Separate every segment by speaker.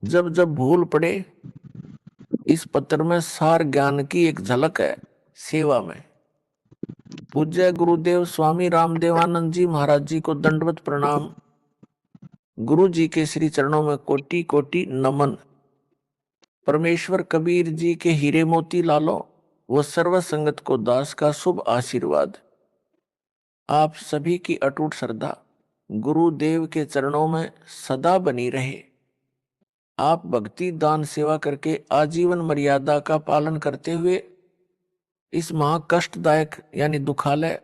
Speaker 1: जब जब भूल पड़े। इस पत्र में सार ज्ञान की एक झलक है। सेवा में पूज्य गुरुदेव स्वामी रामदेवानंद जी महाराज जी को दंडवत प्रणाम। गुरु जी के श्री चरणों में कोटि कोटि नमन। परमेश्वर कबीर जी के हीरे मोती लालो व सर्व संगत को दास का शुभ आशीर्वाद। आप सभी की अटूट श्रद्धा गुरुदेव के चरणों में सदा बनी रहे। आप भक्ति दान सेवा करके आजीवन मर्यादा का पालन करते हुए इस महा कष्टदायक यानी दुखालय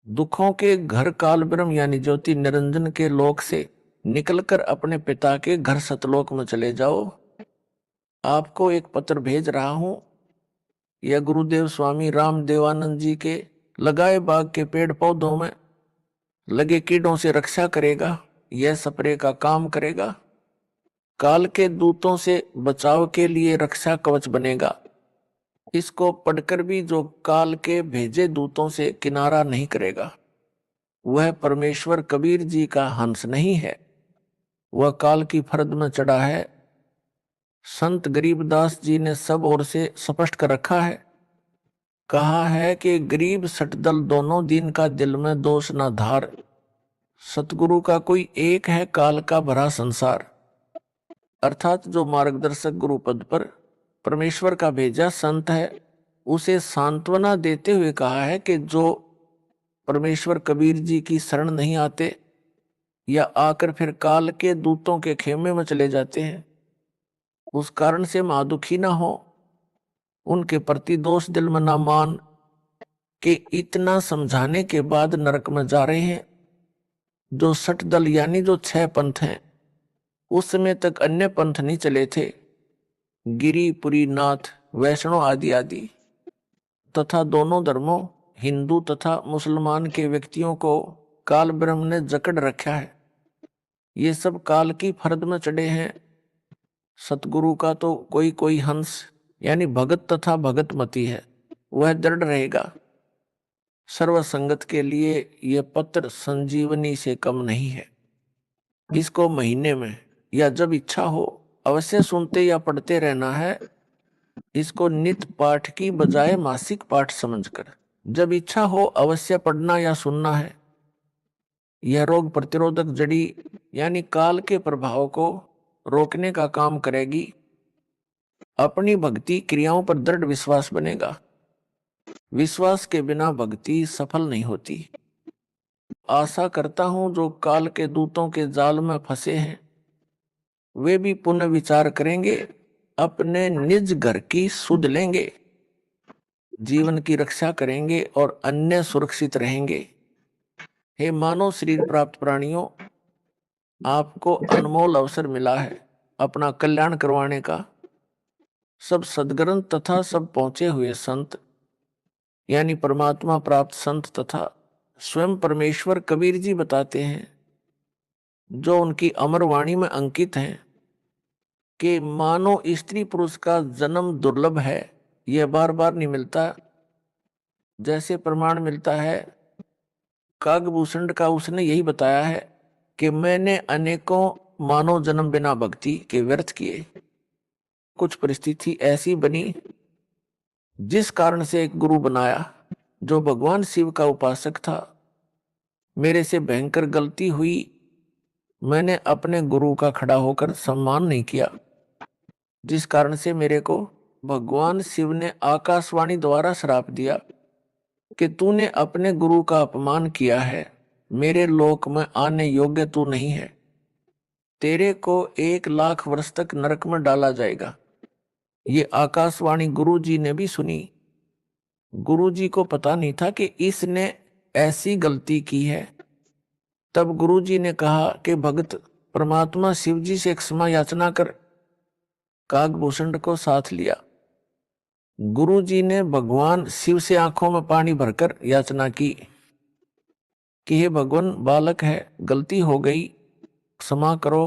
Speaker 1: दुखों के घर काल ब्रह्म यानी ज्योति निरंजन के लोक से निकलकर अपने पिता के घर सतलोक में चले जाओ। आपको एक पत्र भेज रहा हूं। यह गुरुदेव स्वामी रामदेवानंद जी के लगाए बाग के पेड़ पौधों में लगे कीड़ों से रक्षा करेगा। यह स्प्रे का काम करेगा। काल के दूतों से बचाव के लिए रक्षा कवच बनेगा। इसको पढ़कर भी जो काल के भेजे दूतों से किनारा नहीं करेगा वह परमेश्वर कबीर जी का हंस नहीं है, वह काल की फरद में चढ़ा है। संत गरीबदास जी ने सब ओर से स्पष्ट कर रखा है। कहा है कि गरीब सटदल दोनों दिन का दिल में दोष ना धार। सतगुरु का कोई एक है काल का भरा संसार। अर्थात जो मार्गदर्शक गुरु पद पर परमेश्वर का भेजा संत है उसे सांत्वना देते हुए कहा है कि जो परमेश्वर कबीर जी की शरण नहीं आते या आकर फिर काल के दूतों के खेमे में चले जाते हैं उस कारण से महादुखी ना हो, उनके प्रति दोष दिल में ना मान कि इतना समझाने के बाद नरक में जा रहे हैं। जो सठ दल यानी जो 6 पंथ हैं उस समय तक अन्य पंथ नहीं चले थे, गिरी पुरी नाथ वैष्णव आदि आदि, तथा दोनों धर्मों हिंदू तथा मुसलमान के व्यक्तियों को काल ब्रह्म ने जकड़ रखा है। ये सब काल की फरद में चढ़े हैं। सतगुरु का तो कोई कोई हंस यानी भगत तथा भगतमती है, वह दृढ़ रहेगा। सर्व संगत के लिए यह पत्र संजीवनी से कम नहीं है। इसको महीने में या जब इच्छा हो अवश्य सुनते या पढ़ते रहना है। इसको नित्य पाठ की बजाय मासिक पाठ समझकर जब इच्छा हो अवश्य पढ़ना या सुनना है। यह रोग प्रतिरोधक जड़ी यानी काल के प्रभाव को रोकने का काम करेगी। अपनी भक्ति क्रियाओं पर दृढ़ विश्वास बनेगा। विश्वास के बिना भक्ति सफल नहीं होती। आशा करता हूं जो काल के दूतों के जाल में फंसे हैं वे भी पुनः विचार करेंगे, अपने निज घर की सुध लेंगे, जीवन की रक्षा करेंगे और अन्य सुरक्षित रहेंगे। हे मानव शरीर प्राप्त प्राणियों, आपको अनमोल अवसर मिला है अपना कल्याण करवाने का। सब सदग्रंथ तथा सब पहुंचे हुए संत यानी परमात्मा प्राप्त संत तथा स्वयं परमेश्वर कबीर जी बताते हैं, जो उनकी अमर वाणी में अंकित हैं कि मानो स्त्री पुरुष का जन्म दुर्लभ है, यह बार बार नहीं मिलता। जैसे प्रमाण मिलता है कागभूषण का, उसने यही बताया है कि मैंने अनेकों मानव जन्म बिना भक्ति के व्यर्थ किए। कुछ परिस्थिति ऐसी बनी जिस कारण से एक गुरु बनाया जो भगवान शिव का उपासक था। मेरे से भयंकर गलती हुई, मैंने अपने गुरु का खड़ा होकर सम्मान नहीं किया, जिस कारण से मेरे को भगवान शिव ने आकाशवाणी द्वारा श्राप दिया कि तूने अपने गुरु का अपमान किया है, मेरे लोक में आने योग्य तू नहीं है, तेरे को 1 लाख वर्ष तक नरक में डाला जाएगा। ये आकाशवाणी गुरु जी ने भी सुनी। गुरु जी को पता नहीं था कि इसने ऐसी गलती की है। तब गुरु जी ने कहा कि भगत परमात्मा शिव जी से क्षमा याचना कर। कागभूषण को साथ लिया। गुरु जी ने भगवान शिव से आंखों में पानी भरकर याचना की कि हे भगवान, बालक है, गलती हो गई, क्षमा करो।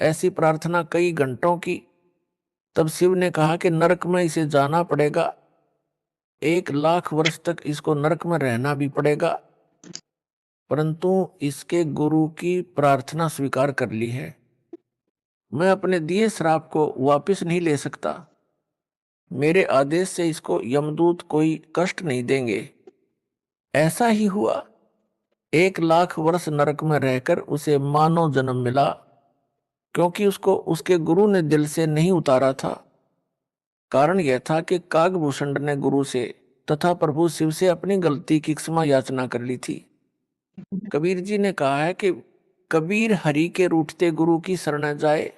Speaker 1: ऐसी प्रार्थना कई घंटों की। तब शिव ने कहा कि नरक में इसे जाना पड़ेगा, 1 लाख वर्ष तक इसको नरक में रहना भी पड़ेगा, परंतु इसके गुरु की प्रार्थना स्वीकार कर ली है। मैं अपने दिए श्राप को वापस नहीं ले सकता। मेरे आदेश से इसको यमदूत कोई कष्ट नहीं देंगे। ऐसा ही हुआ। 1 लाख वर्ष नरक में रहकर उसे मानव जन्म मिला, क्योंकि उसको उसके गुरु ने दिल से नहीं उतारा था। कारण यह था कि कागभूषण ने गुरु से तथा प्रभु शिव से अपनी गलती की क्षमा याचना कर ली थी। कबीर जी ने कहा है कि कबीर हरि के रूठते गुरु की शरण जाए,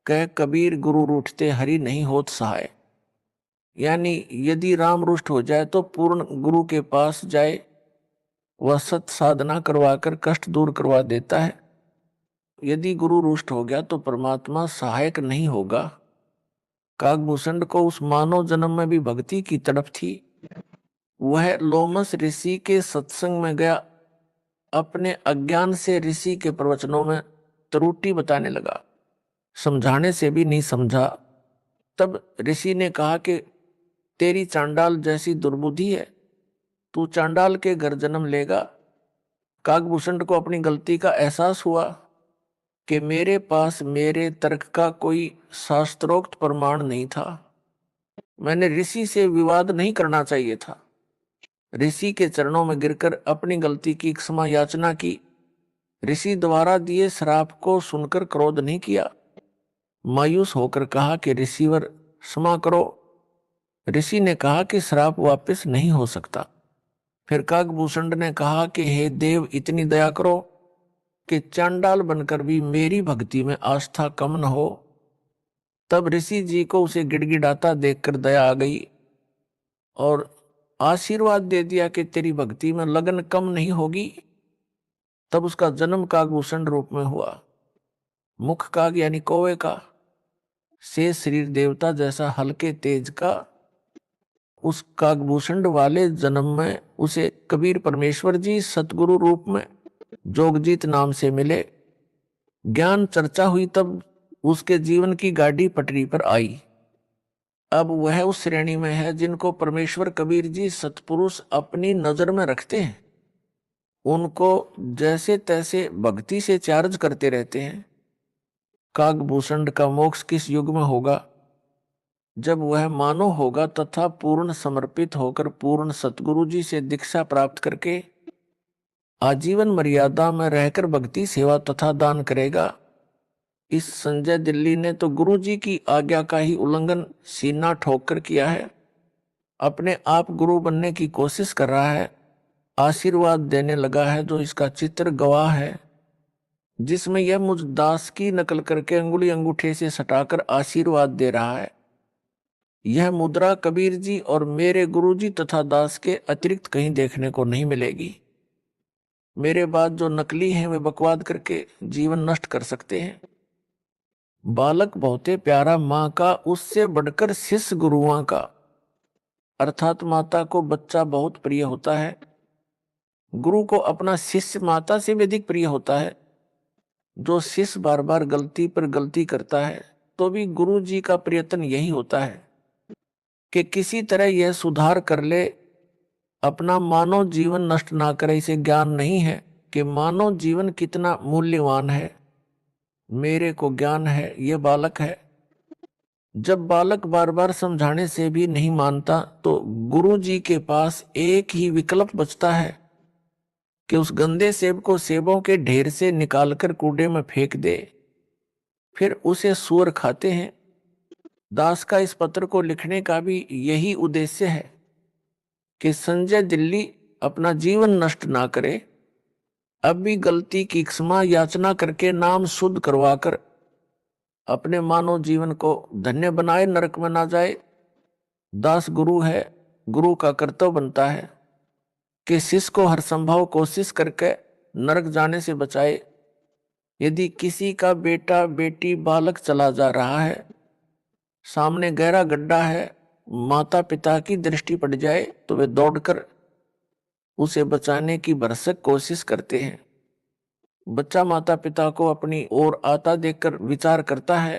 Speaker 1: कह कबीर गुरु रूठते हरि नहीं होत सहाय। यानी यदि राम रुष्ट हो जाए तो पूर्ण गुरु के पास जाए, वह सत साधना करवाकर कष्ट दूर करवा देता है। यदि गुरु रुष्ट हो गया तो परमात्मा सहायक नहीं होगा। कागभूषण को उस मानव जन्म में भी भक्ति की तड़प थी। वह लोमस ऋषि के सत्संग में गया, अपने अज्ञान से ऋषि के प्रवचनों में त्रुटि बताने लगा, समझाने से भी नहीं समझा। तब ऋषि ने कहा कि तेरी चांडाल जैसी दुर्बुद्धि है, तू चांडाल के घर जन्म लेगा। कागभूषण को अपनी गलती का एहसास हुआ कि मेरे पास मेरे तर्क का कोई शास्त्रोक्त प्रमाण नहीं था। मैंने ऋषि से विवाद नहीं करना चाहिए था। ऋषि के चरणों में गिरकर अपनी गलती की क्षमा याचना की। ऋषि द्वारा दिए श्राप को सुनकर क्रोध नहीं किया, मायूस होकर कहा कि ऋषिवर क्षमा करो। ऋषि ने कहा कि श्राप वापस नहीं हो सकता। फिर कागभूषण ने कहा कि हे देव, इतनी दया करो कि चांडाल बनकर भी मेरी भक्ति में आस्था कम न हो। तब ऋषि जी को उसे गिड़गिड़ाता देखकर दया आ गई और आशीर्वाद दे दिया कि तेरी भक्ति में लगन कम नहीं होगी। तब उसका जन्म कागभूषण रूप में हुआ। मुख काग यानी कौवे का, से शरीर देवता जैसा हल्के तेज का। उस कागभूषण वाले जन्म में उसे कबीर परमेश्वर जी सतगुरु रूप में जोगजीत नाम से मिले। ज्ञान चर्चा हुई तब उसके जीवन की गाड़ी पटरी पर आई। अब वह उस श्रेणी में है जिनको परमेश्वर कबीर जी सतपुरुष अपनी नजर में रखते हैं। उनको जैसे तैसे भक्ति से चार्ज करते रहते हैं। कागभूषण का मोक्ष किस युग में होगा? जब वह मानव होगा तथा पूर्ण समर्पित होकर पूर्ण सतगुरु जी से दीक्षा प्राप्त करके आजीवन मर्यादा में रहकर भक्ति सेवा तथा दान करेगा। इस संजय दिल्ली ने तो गुरु जी की आज्ञा का ही उल्लंघन सीना ठोक कर किया है। अपने आप गुरु बनने की कोशिश कर रहा है, आशीर्वाद देने लगा है जो इसका चित्र गवाह है, जिसमें यह मुझ दास की नकल करके अंगुली अंगूठे से सटाकर आशीर्वाद दे रहा है। यह मुद्रा कबीर जी और मेरे गुरु जी तथा दास के अतिरिक्त कहीं देखने को नहीं मिलेगी। मेरे बाद जो नकली हैं वे बकवाद करके जीवन नष्ट कर सकते हैं। बालक बहुते प्यारा माँ का, उससे बढ़कर शिष्य गुरुओं का। अर्थात माता को बच्चा बहुत प्रिय होता है, गुरु को अपना शिष्य माता से भी अधिक प्रिय होता है। जो शिष्य बार बार गलती पर गलती करता है तो भी गुरु जी का प्रयत्न यही होता है कि किसी तरह यह सुधार कर ले, अपना मानव जीवन नष्ट ना करे। इसे ज्ञान नहीं है कि मानव जीवन कितना मूल्यवान है। मेरे को ज्ञान है, ये बालक है। जब बालक बार बार समझाने से भी नहीं मानता तो गुरु जी के पास एक ही विकल्प बचता है कि उस गंदे सेब को सेबों के ढेर से निकालकर कूड़े में फेंक दे। फिर उसे सूअर खाते हैं। दास का इस पत्र को लिखने का भी यही उद्देश्य है कि संजय दिल्ली अपना जीवन नष्ट ना करे, अब भी गलती की क्षमा याचना करके नाम शुद्ध करवाकर अपने मानव जीवन को धन्य बनाए, नरक में ना जाए। दास गुरु है, गुरु का कर्तव्य बनता है कि शिष्य को हर संभव कोशिश करके नरक जाने से बचाए। यदि किसी का बेटा बेटी बालक चला जा रहा है, सामने गहरा गड्ढा है, माता पिता की दृष्टि पड़ जाए तो वे दौड़कर उसे बचाने की भरसक कोशिश करते हैं। बच्चा माता पिता को अपनी ओर आता देखकर विचार करता है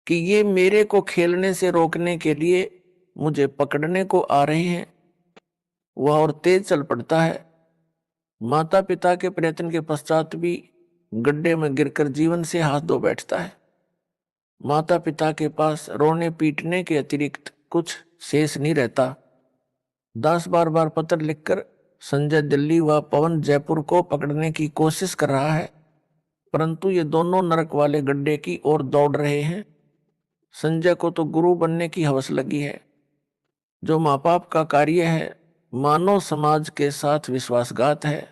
Speaker 1: कि ये मेरे को खेलने से रोकने के लिए मुझे पकड़ने को आ रहे हैं। वह और तेज चल पड़ता है। माता पिता के प्रयत्न के पश्चात भी गड्ढे में गिरकर जीवन से हाथ धो बैठता है। माता पिता के पास रोने पीटने के अतिरिक्त कुछ शेष नहीं रहता। दास बार बार पत्र लिखकर संजय दिल्ली व पवन जयपुर को पकड़ने की कोशिश कर रहा है, परंतु ये दोनों नरक वाले गड्ढे की ओर दौड़ रहे हैं। संजय को तो गुरु बनने की हवस लगी है। जो माँ बाप का कार्य है मानव समाज के साथ विश्वासघात है,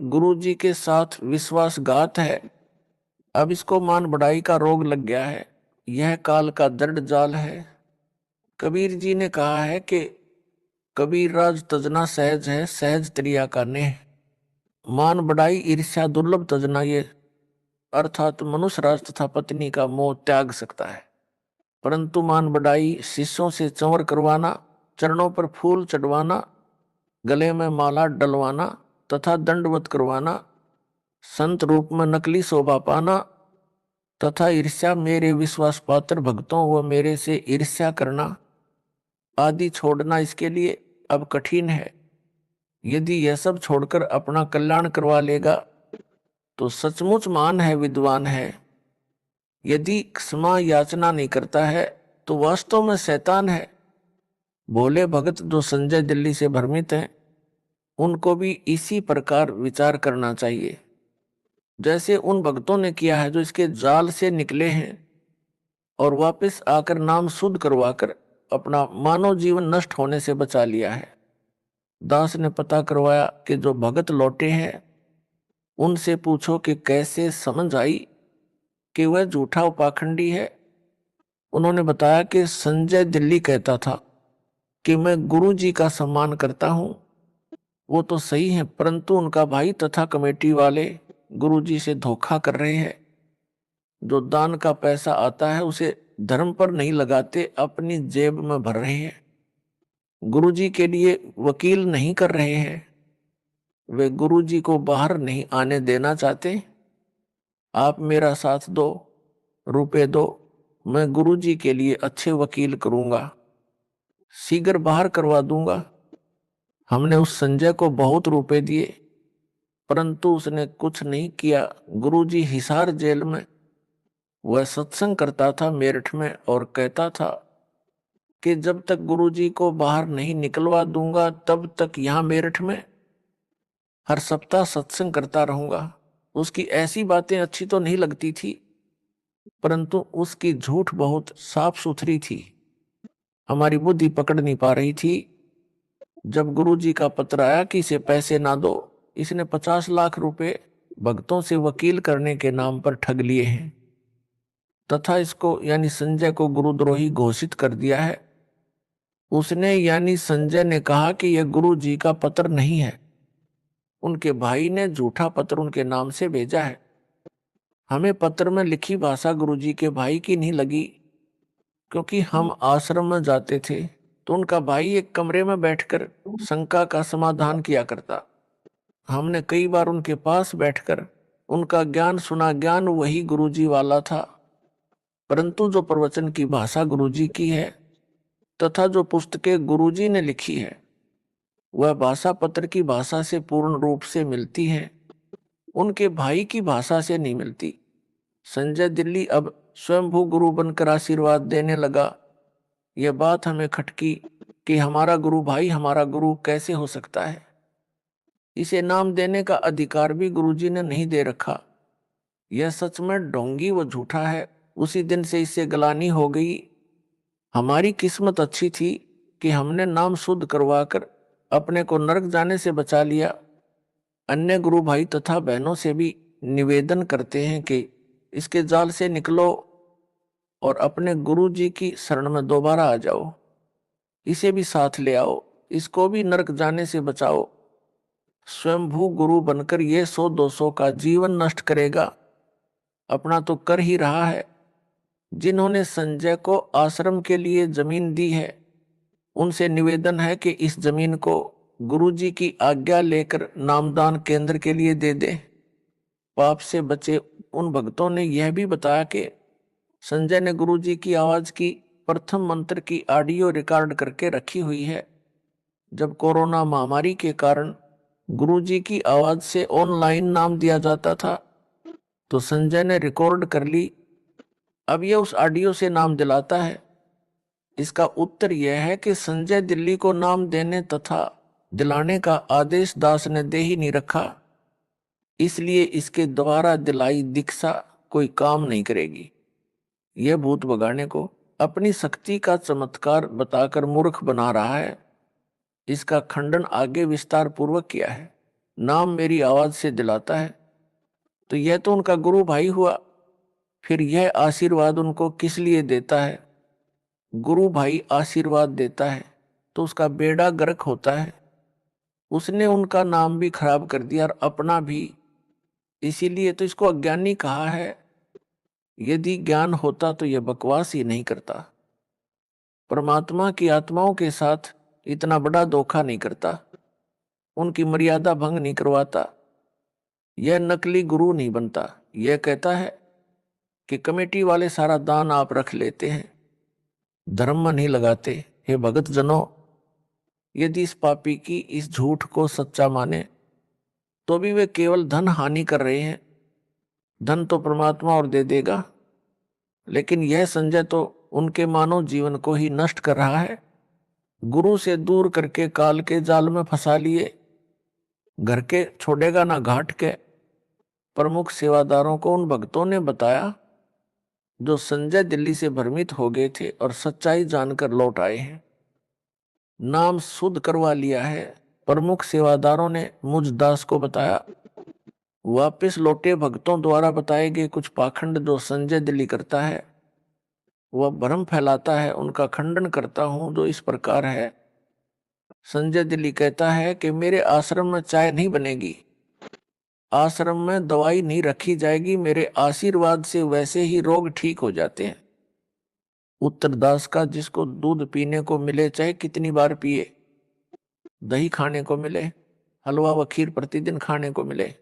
Speaker 1: गुरु जी के साथ विश्वासघात है। अब इसको मान बढ़ाई का रोग लग गया है। यह काल का दृढ़ जाल है। कबीर जी ने कहा है कि कबीर राज तजना सहज है, सहज त्रिया का नेह। मान बढ़ाई ईर्ष्या दुर्लभ तजना, ये अर्थात मनुष्य राज तथा पत्नी का मोह त्याग सकता है, परंतु मान बढ़ाई शिष्यों से चंवर करवाना, चरणों पर फूल चढ़वाना, गले में माला डलवाना तथा दंडवत करवाना, संत रूप में नकली शोभा पाना तथा ईर्ष्या मेरे विश्वास पात्र भक्तों व मेरे से ईर्ष्या करना आदि छोड़ना इसके लिए अब कठिन है। यदि यह सब छोड़कर अपना कल्याण करवा लेगा तो सचमुच महान है, विद्वान है। यदि क्षमा याचना नहीं करता है तो वास्तव में शैतान है। भोले भगत जो संजय दिल्ली से भ्रमित हैं, उनको भी इसी प्रकार विचार करना चाहिए जैसे उन भक्तों ने किया है जो इसके जाल से निकले हैं और वापस आकर नाम शुद्ध करवाकर अपना मानव जीवन नष्ट होने से बचा लिया है। दास ने पता करवाया कि जो भगत लौटे हैं उनसे पूछो कि कैसे समझ आई कि वह झूठा उपाखंडी है। उन्होंने बताया कि संजय दिल्ली कहता था कि मैं गुरु जी का सम्मान करता हूं। वो तो सही है, परंतु उनका भाई तथा कमेटी वाले गुरु जी से धोखा कर रहे हैं। जो दान का पैसा आता है उसे धर्म पर नहीं लगाते, अपनी जेब में भर रहे हैं। गुरु जी के लिए वकील नहीं कर रहे हैं। वे गुरु जी को बाहर नहीं आने देना चाहते। आप मेरा साथ दो, रुपए दो, मैं गुरु जी के लिए अच्छे वकील करूंगा, शीघ्र बाहर करवा दूंगा। हमने उस संजय को बहुत रुपए दिए, परंतु उसने कुछ नहीं किया। गुरुजी हिसार जेल में वह सत्संग करता था मेरठ में और कहता था कि जब तक गुरुजी को बाहर नहीं निकलवा दूंगा तब तक यहां मेरठ में हर सप्ताह सत्संग करता रहूंगा। उसकी ऐसी बातें अच्छी तो नहीं लगती थी, परंतु उसकी झूठ बहुत साफ सुथरी थी। हमारी बुद्धि पकड़ नहीं पा रही थी। जब गुरुजी का पत्र आया कि इसे पैसे ना दो, इसने 50 लाख रुपए भक्तों से वकील करने के नाम पर ठग लिए हैं तथा इसको यानी संजय को गुरुद्रोही घोषित कर दिया है। उसने यानी संजय ने कहा कि यह गुरु जी का पत्र नहीं है, उनके भाई ने झूठा पत्र उनके नाम से भेजा है। हमें पत्र में लिखी भाषा गुरु जी के भाई की नहीं लगी, क्योंकि हम आश्रम में जाते थे तो उनका भाई एक कमरे में बैठकर शंका का समाधान किया करता। हमने कई बार उनके पास बैठकर उनका ज्ञान सुना। ज्ञान वही गुरुजी वाला था, परंतु जो प्रवचन की भाषा गुरुजी की है तथा जो पुस्तकें गुरुजी ने लिखी है वह भाषा पत्र की भाषा से पूर्ण रूप से मिलती है, उनके भाई की भाषा से नहीं मिलती। संजय दिल्ली अब स्वयंभू गुरु बनकर आशीर्वाद देने लगा। यह बात हमें खटकी कि हमारा गुरु भाई हमारा गुरु कैसे हो सकता है। इसे नाम देने का अधिकार भी गुरुजी ने नहीं दे रखा। यह सच में ढोंगी व झूठा है। उसी दिन से इससे गलानी हो गई। हमारी किस्मत अच्छी थी कि हमने नाम शुद्ध करवाकर अपने को नरक जाने से बचा लिया। अन्य गुरु भाई तथा बहनों से भी निवेदन करते हैं कि इसके जाल से निकलो और अपने गुरु जी की शरण में दोबारा आ जाओ। इसे भी साथ ले आओ, इसको भी नरक जाने से बचाओ। स्वयंभू गुरु बनकर ये 100-200 का जीवन नष्ट करेगा, अपना तो कर ही रहा है। जिन्होंने संजय को आश्रम के लिए जमीन दी है उनसे निवेदन है कि इस जमीन को गुरुजी की आज्ञा लेकर नामदान केंद्र के लिए दे दे। पाप से बचे उन भक्तों ने यह भी बताया कि संजय ने गुरुजी की आवाज की प्रथम मंत्र की ऑडियो रिकॉर्ड करके रखी हुई है। जब कोरोना महामारी के कारण गुरुजी की आवाज से ऑनलाइन नाम दिया जाता था तो संजय ने रिकॉर्ड कर ली अब यह उस ऑडियो से नाम दिलाता है। इसका उत्तर यह है कि संजय दिल्ली को नाम देने तथा दिलाने का आदेश दास ने दे ही नहीं रखा, इसलिए इसके द्वारा दिलाई दीक्षा कोई काम नहीं करेगी। यह भूत भगाने को अपनी शक्ति का चमत्कार बताकर मूर्ख बना रहा है। इसका खंडन आगे विस्तार पूर्वक किया है। नाम मेरी आवाज से दिलाता है, तो यह तो उनका गुरु भाई हुआ, फिर यह आशीर्वाद उनको किस लिए देता है? गुरु भाई आशीर्वाद देता है तो उसका बेड़ा गर्क होता है। उसने उनका नाम भी खराब कर दिया और अपना भी, इसीलिए तो इसको अज्ञानी कहा है। यदि ज्ञान होता तो यह बकवास ही नहीं करता। परमात्मा की आत्माओं के साथ इतना बड़ा धोखा नहीं करता, उनकी मर्यादा भंग नहीं करवाता। यह नकली गुरु नहीं बनता। यह कहता है कि कमेटी वाले सारा दान आप रख लेते हैं, धर्म में नहीं लगाते। हे भगत जनों, यदि इस पापी की इस झूठ को सच्चा माने तो भी वे केवल धन हानि कर रहे हैं। धन तो परमात्मा और दे देगा, लेकिन यह संजय तो उनके मानव जीवन को ही नष्ट कर रहा है। गुरु से दूर करके काल के जाल में फंसा लिए, घर के छोड़ेगा ना घाट के। प्रमुख सेवादारों को उन भक्तों ने बताया जो संजय दिल्ली से भ्रमित हो गए थे और सच्चाई जानकर लौट आए हैं। नाम शुद्ध करवा लिया है। प्रमुख सेवादारों ने मुझ दास को बताया। वापस लौटे भक्तों द्वारा बताए गए कुछ पाखंड जो संजय दिल्ली करता है, वह भ्रम फैलाता है, उनका खंडन करता हूं, जो इस प्रकार है। संजय दिल्ली कहता है कि मेरे आश्रम में चाय नहीं बनेगी, आश्रम में दवाई नहीं रखी जाएगी, मेरे आशीर्वाद से वैसे ही रोग ठीक हो जाते हैं। उत्तरदास का, जिसको दूध पीने को मिले चाहे कितनी बार पिए, दही खाने को मिले, हलवा व खीर प्रतिदिन खाने को मिले,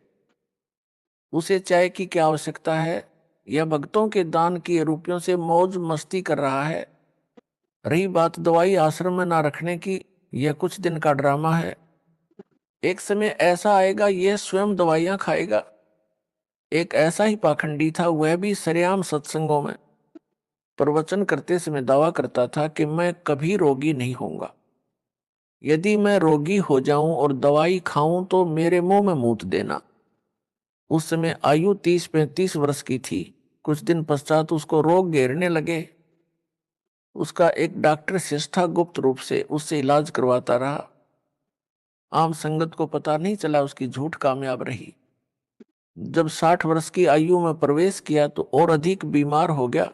Speaker 1: उसे चाय की क्या आवश्यकता है? यह भक्तों के दान किए रुपयों से मौज मस्ती कर रहा है। रही बात दवाई आश्रम में ना रखने की, यह कुछ दिन का ड्रामा है। एक समय ऐसा आएगा यह स्वयं दवाइयां खाएगा। एक ऐसा ही पाखंडी था, वह भी सरेआम सत्संगों में प्रवचन करते समय दावा करता था कि मैं कभी रोगी नहीं होऊंगा। यदि मैं रोगी हो जाऊं और दवाई खाऊं तो मेरे मुंह में मूत देना। उस समय आयु 30-35 वर्ष की थी। कुछ दिन पश्चात उसको रोग घेरने लगे। उसका एक डॉक्टर शिष्टा गुप्त रूप से उससे इलाज करवाता रहा। आम संगत को पता नहीं चला, उसकी झूठ कामयाब रही। जब 60 वर्ष की आयु में प्रवेश किया तो और अधिक बीमार हो गया।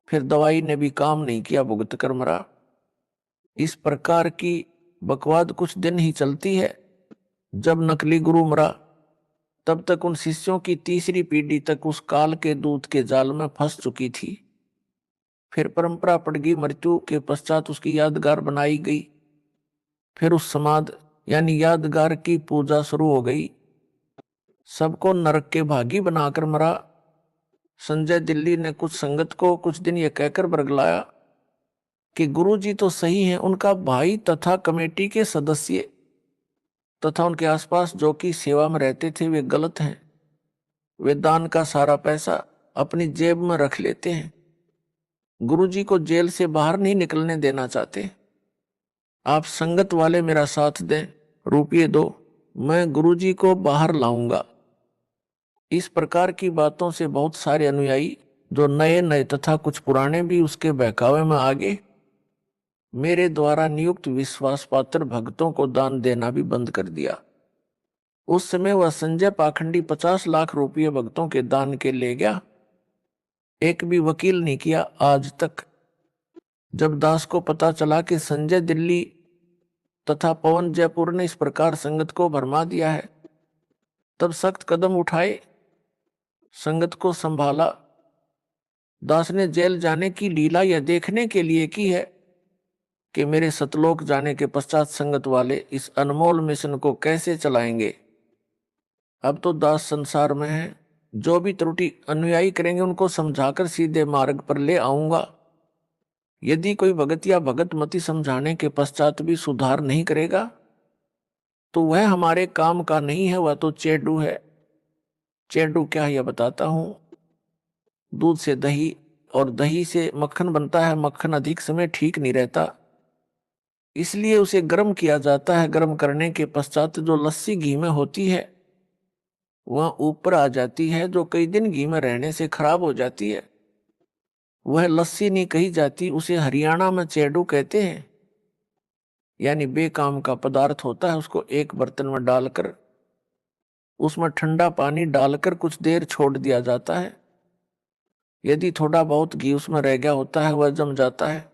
Speaker 1: फिर दवाई ने भी काम नहीं किया, भुगत कर मरा। इस प्रकार की बकवाद कुछ दिन ही चलती है। जब नकली गुरु मरा तब तक उन शिष्यों की तीसरी पीढ़ी तक उस काल के दूत के जाल में फंस चुकी थी। फिर परंपरा पड़ गई, मृत्यु के पश्चात उसकी यादगार बनाई गई। फिर उस समाध यानी यादगार की पूजा शुरू हो गई। सबको नरक के भागी बनाकर मरा। संजय दिल्ली ने कुछ संगत को कुछ दिन यह कहकर बरगलाया कि गुरुजी तो सही हैं, उनका भाई तथा कमेटी के सदस्य तथा उनके आसपास जो कि सेवा में रहते थे वे गलत हैं। वे दान का सारा पैसा अपनी जेब में रख लेते हैं। गुरुजी को जेल से बाहर नहीं निकलने देना चाहते। आप संगत वाले मेरा साथ दें, रुपये दो, मैं गुरुजी को बाहर लाऊंगा। इस प्रकार की बातों से बहुत सारे अनुयायी जो नए नए तथा कुछ पुराने भी उसके बहकावे में आ गए। मेरे द्वारा नियुक्त विश्वास पात्र भक्तों को दान देना भी बंद कर दिया। उस समय वह संजय पाखंडी 50 लाख रुपये भक्तों के दान के ले गया। एक भी वकील नहीं किया आज तक। जब दास को पता चला कि संजय दिल्ली तथा पवन जयपुर ने इस प्रकार संगत को भरमा दिया है, तब सख्त कदम उठाए, संगत को संभाला। दास ने जेल जाने की लीला यह देखने के लिए की है कि मेरे सतलोक जाने के पश्चात संगत वाले इस अनमोल मिशन को कैसे चलाएंगे। अब तो दास संसार में है, जो भी त्रुटि अनुयायी करेंगे उनको समझाकर सीधे मार्ग पर ले आऊंगा। यदि कोई भगत या भगत मति समझाने के पश्चात भी सुधार नहीं करेगा तो वह हमारे काम का नहीं है, वह तो चेडू है। चेडू क्या, यह बताता हूं। दूध से दही, और दही से मक्खन बनता है। मक्खन अधिक समय ठीक नहीं रहता, इसलिए उसे गर्म किया जाता है। गर्म करने के पश्चात जो लस्सी घी में होती है वह ऊपर आ जाती है, जो कई दिन घी में रहने से खराब हो जाती है। वह लस्सी नहीं कही जाती, उसे हरियाणा में चेडू कहते हैं। यानी बेकाम का पदार्थ होता है। उसको एक बर्तन में डालकर उसमें ठंडा पानी डालकर कुछ देर छोड़ दिया जाता है। यदि थोड़ा बहुत घी उसमें रह गया होता है वह जम जाता है।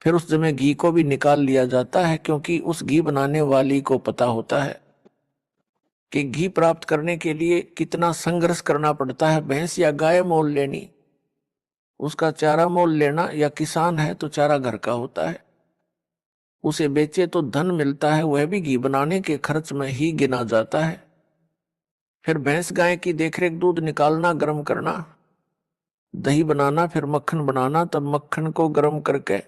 Speaker 1: फिर उस जमे घी को भी निकाल लिया जाता है, क्योंकि उस घी बनाने वाली को पता होता है कि घी प्राप्त करने के लिए कितना संघर्ष करना पड़ता है। भैंस या गाय मोल लेनी, उसका चारा मोल लेना, या किसान है तो चारा घर का होता है, उसे बेचे तो धन मिलता है, वह भी घी बनाने के खर्च में ही गिना जाता है। फिर भैंस गाय की देखरेख, दूध निकालना, गर्म करना, दही बनाना, फिर मक्खन बनाना, तब मक्खन को गर्म करके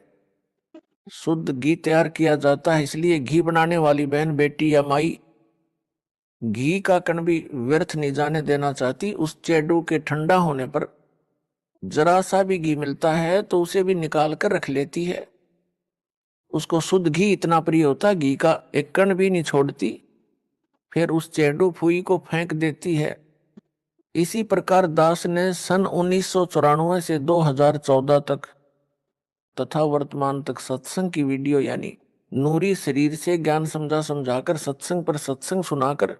Speaker 1: शुद्ध घी तैयार किया जाता है। इसलिए घी बनाने वाली बहन, बेटी या माई घी का कण भी व्यर्थ नहीं जाने देना चाहती। उस चेडू के ठंडा होने पर जरा सा भी घी मिलता है तो उसे भी निकाल कर रख लेती है। उसको शुद्ध घी इतना प्रिय होता, घी का एक कण भी नहीं छोड़ती। फिर उस चेडू फुई को फेंक देती है। इसी प्रकार दास ने सन 1994 से 2014 तक तथा वर्तमान तक सत्संग की वीडियो, यानी नूरी शरीर से ज्ञान समझाकर सत्संग पर सत्संग सुनाकर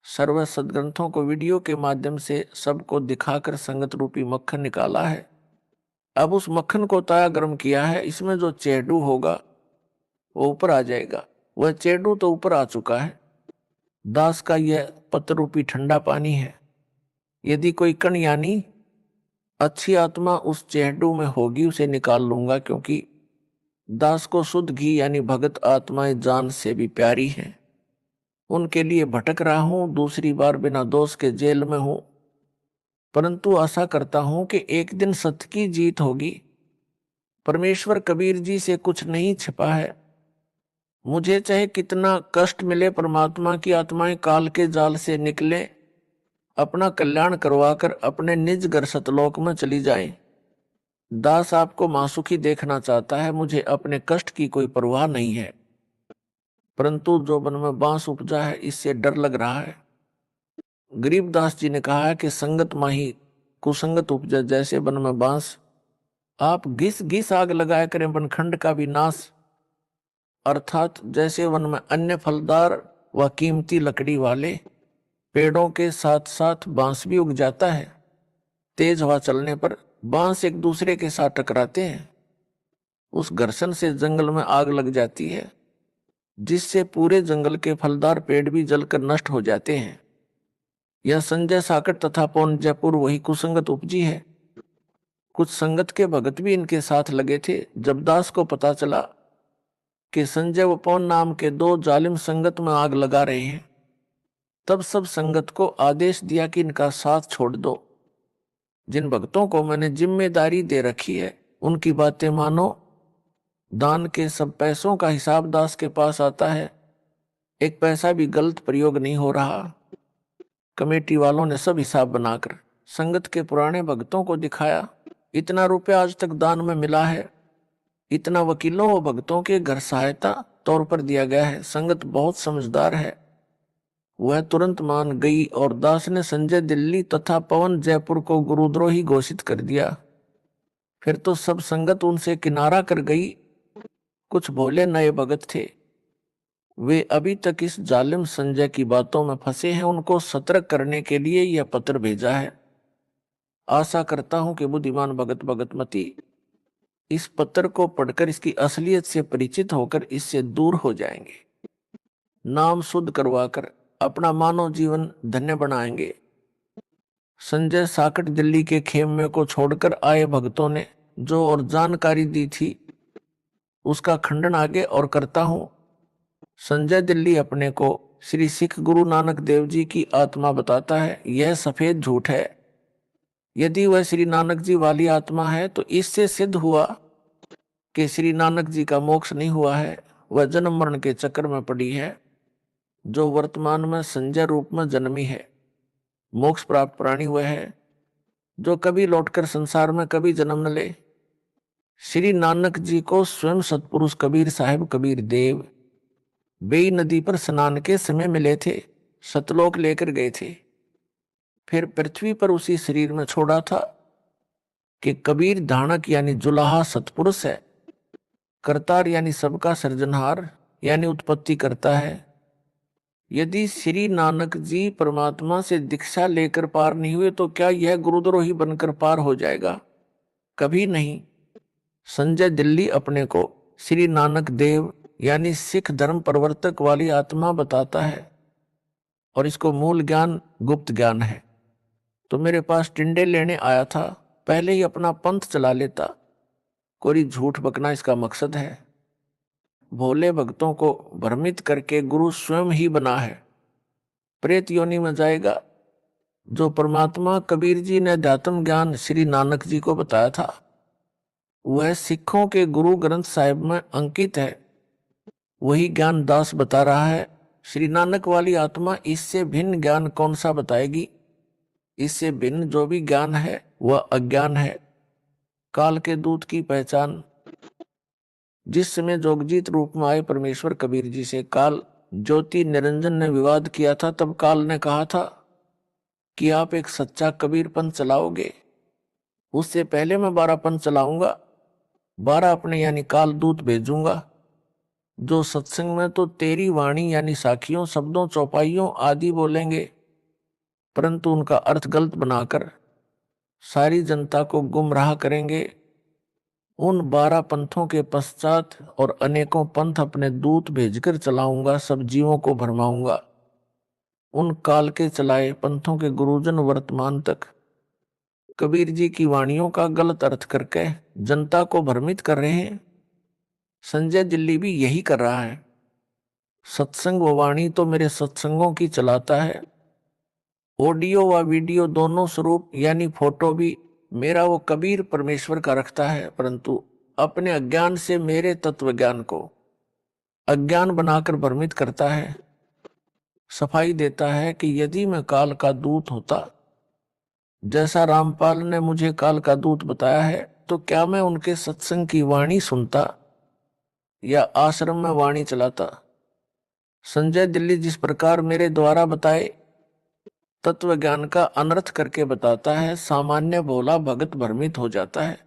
Speaker 1: सर्व सदग्रंथों को वीडियो के माध्यम से सबको दिखाकर संगत रूपी मक्खन निकाला है। अब उस मक्खन को ताया गर्म किया है। इसमें जो चेडू होगा वो ऊपर आ जाएगा। वह चेडू तो ऊपर आ चुका है। दास का यह पत्र रूपी ठंडा पानी है। यदि कोई कण यानी अच्छी आत्मा उस चेडू में होगी उसे निकाल लूंगा, क्योंकि दास को शुद्ध घी यानी भगत आत्माएं जान से भी प्यारी हैं। उनके लिए भटक रहा हूं, दूसरी बार बिना दोष के जेल में हूं, परंतु आशा करता हूं कि एक दिन सत्य की जीत होगी। परमेश्वर कबीर जी से कुछ नहीं छिपा है। मुझे चाहे कितना कष्ट मिले, परमात्मा की आत्माएं काल के जाल से निकले, अपना कल्याण करवाकर अपने निज घर सतलोक में चली जाएं। दास आपको मासुखी देखना चाहता है, मुझे अपने कष्ट की कोई परवाह नहीं है, परंतु जो मन में बांस उपजा है इससे डर लग रहा है। गरीबदास जी ने कहा है कि संगत माही कुसंगत उपजा, जैसे वन में बांस। आप घिस घिस आग लगाया करें वनखंड का भी नाश, अर्थात जैसे वन में अन्य फलदार व कीमती लकड़ी वाले पेड़ों के साथ साथ बांस भी उग जाता है। तेज हवा चलने पर बांस एक दूसरे के साथ टकराते हैं, उस घर्षण से जंगल में आग लग जाती है, जिससे पूरे जंगल के फलदार पेड़ भी जलकर नष्ट हो जाते हैं। यह संजय साकट तथा पौन जयपुर वही कुसंगत उपजी है। कुछ संगत के भगत भी इनके साथ लगे थे। जब दास को पता चला कि संजय व पौन नाम के दो जालिम संगत में आग लगा रहे हैं, तब सब संगत को आदेश दिया कि इनका साथ छोड़ दो। जिन भक्तों को मैंने जिम्मेदारी दे रखी है उनकी बातें मानो। दान के सब पैसों का हिसाब दास के पास आता है, एक पैसा भी गलत प्रयोग नहीं हो रहा। कमेटी वालों ने सब हिसाब बनाकर संगत के पुराने भक्तों को दिखाया। इतना रुपया आज तक दान में मिला है, इतना वकीलों व भक्तों के घर सहायता तौर पर दिया गया है। संगत बहुत समझदार है, वह तुरंत मान गई और दास ने संजय दिल्ली तथा पवन जयपुर को गुरुद्रोही घोषित कर दिया। फिर तो सब संगत उनसे किनारा कर गई। कुछ भोले नए भगत थे, वे अभी तक इस जालिम संजय की बातों में फंसे हैं। उनको सतर्क करने के लिए यह पत्र भेजा है। आशा करता हूं कि बुद्धिमान भगत भगतमती इस पत्र को पढ़कर इसकी असलियत से परिचित होकर इससे दूर हो जाएंगे, नाम शुद्ध करवाकर अपना मानव जीवन धन्य बनाएंगे। संजय साकट दिल्ली के खेमे को छोड़कर आए भक्तों ने जो और जानकारी दी थी उसका खंडन आगे और करता हूं। संजय दिल्ली अपने को श्री सिख गुरु नानक देव जी की आत्मा बताता है, यह सफेद झूठ है। यदि वह श्री नानक जी वाली आत्मा है तो इससे सिद्ध हुआ कि श्री नानक जी का मोक्ष नहीं हुआ है, वह जन्म मरण के चक्कर में पड़ी है, जो वर्तमान में संजय रूप में जन्मी है। मोक्ष प्राप्त प्राणी वह है जो कभी लौटकर संसार में कभी जन्म न ले। श्री नानक जी को स्वयं सतपुरुष कबीर साहिब कबीर देव बेई नदी पर स्नान के समय मिले थे, सतलोक लेकर गए थे, फिर पृथ्वी पर उसी शरीर में छोड़ा था कि कबीर धाणक यानी जुलाहा सतपुरुष है, करतार यानी सबका सृजनहार यानी उत्पत्ति करता है। यदि श्री नानक जी परमात्मा से दीक्षा लेकर पार नहीं हुए तो क्या यह गुरुद्रोही बनकर पार हो जाएगा? कभी नहीं। संजय दिल्ली अपने को श्री नानक देव यानी सिख धर्म प्रवर्तक वाली आत्मा बताता है और इसको मूल ज्ञान गुप्त ज्ञान है। तो मेरे पास टिंडे लेने आया था, पहले ही अपना पंथ चला लेता। कोई झूठ बकना इसका मकसद है। भोले भक्तों को भ्रमित करके गुरु स्वयं ही बना है। प्रेत योनि में जाएगा। जो परमात्मा कबीर जी ने अध्यात्म ज्ञान श्री नानक जी को बताया था वह सिखों के गुरु ग्रंथ साहिब में अंकित है। वही ज्ञान दास बता रहा है। श्री नानक वाली आत्मा इससे भिन्न ज्ञान कौन सा बताएगी? इससे भिन्न जो भी ज्ञान है वह अज्ञान है। काल के दूत की पहचान। जिस समय जोगजीत रूप में आए परमेश्वर कबीर जी से काल ज्योति निरंजन ने विवाद किया था, तब काल ने कहा था कि आप एक सच्चा कबीर पंथ चलाओगे, उससे पहले मैं 12 पंथ चलाऊंगा, 12 अपने यानी काल दूत भेजूंगा जो सत्संग में तो तेरी वाणी यानी साखियों शब्दों चौपाइयों आदि बोलेंगे, परंतु उनका अर्थ गलत बनाकर सारी जनता को गुमराह करेंगे। उन 12 पंथों के पश्चात और अनेकों पंथ अपने दूत भेजकर चलाऊंगा, सब जीवों को भरमाऊंगा। उन काल के चलाए पंथों के गुरुजन वर्तमान तक कबीर जी की वाणियों का गलत अर्थ करके जनता को भ्रमित कर रहे हैं। संजय दिल्ली भी यही कर रहा है। सत्संग व वाणी तो मेरे सत्संगों की चलाता है, ऑडियो व वीडियो दोनों स्वरूप यानी फोटो भी मेरा वो कबीर परमेश्वर का रखता है, परंतु अपने अज्ञान से मेरे तत्व ज्ञान को अज्ञान बनाकर भ्रमित करता है। सफाई देता है कि यदि मैं काल का दूत होता, जैसा रामपाल ने मुझे काल का दूत बताया है, तो क्या मैं उनके सत्संग की वाणी सुनता या आश्रम में वाणी चलाता? संजय दिल्ली जिस प्रकार मेरे द्वारा बताए तत्व ज्ञान का अनर्थ करके बताता है, सामान्य भोला भगत भ्रमित हो जाता है।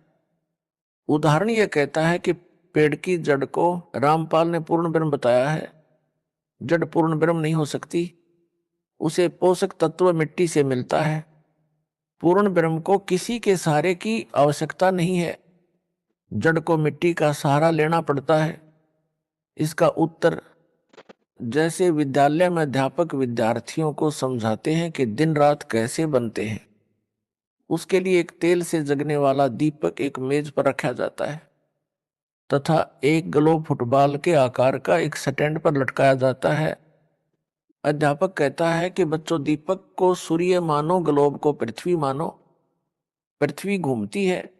Speaker 1: उदाहरण यह कहता है कि पेड़ की जड़ को रामपाल ने पूर्ण ब्रह्म बताया है। जड़ पूर्ण ब्रह्म नहीं हो सकती, उसे पोषक तत्व मिट्टी से मिलता है। पूर्ण ब्रह्म को किसी के सहारे की आवश्यकता नहीं है, जड़ को मिट्टी का सहारा लेना पड़ता है। इसका उत्तर जैसे विद्यालय में अध्यापक विद्यार्थियों को समझाते हैं कि दिन रात कैसे बनते हैं, उसके लिए एक तेल से जगने वाला दीपक एक मेज पर रखा जाता है तथा एक ग्लोब फुटबॉल के आकार का एक स्टैंड पर लटकाया जाता है। अध्यापक कहता है कि बच्चों, दीपक को सूर्य मानो, ग्लोब को पृथ्वी मानो। पृथ्वी घूमती है,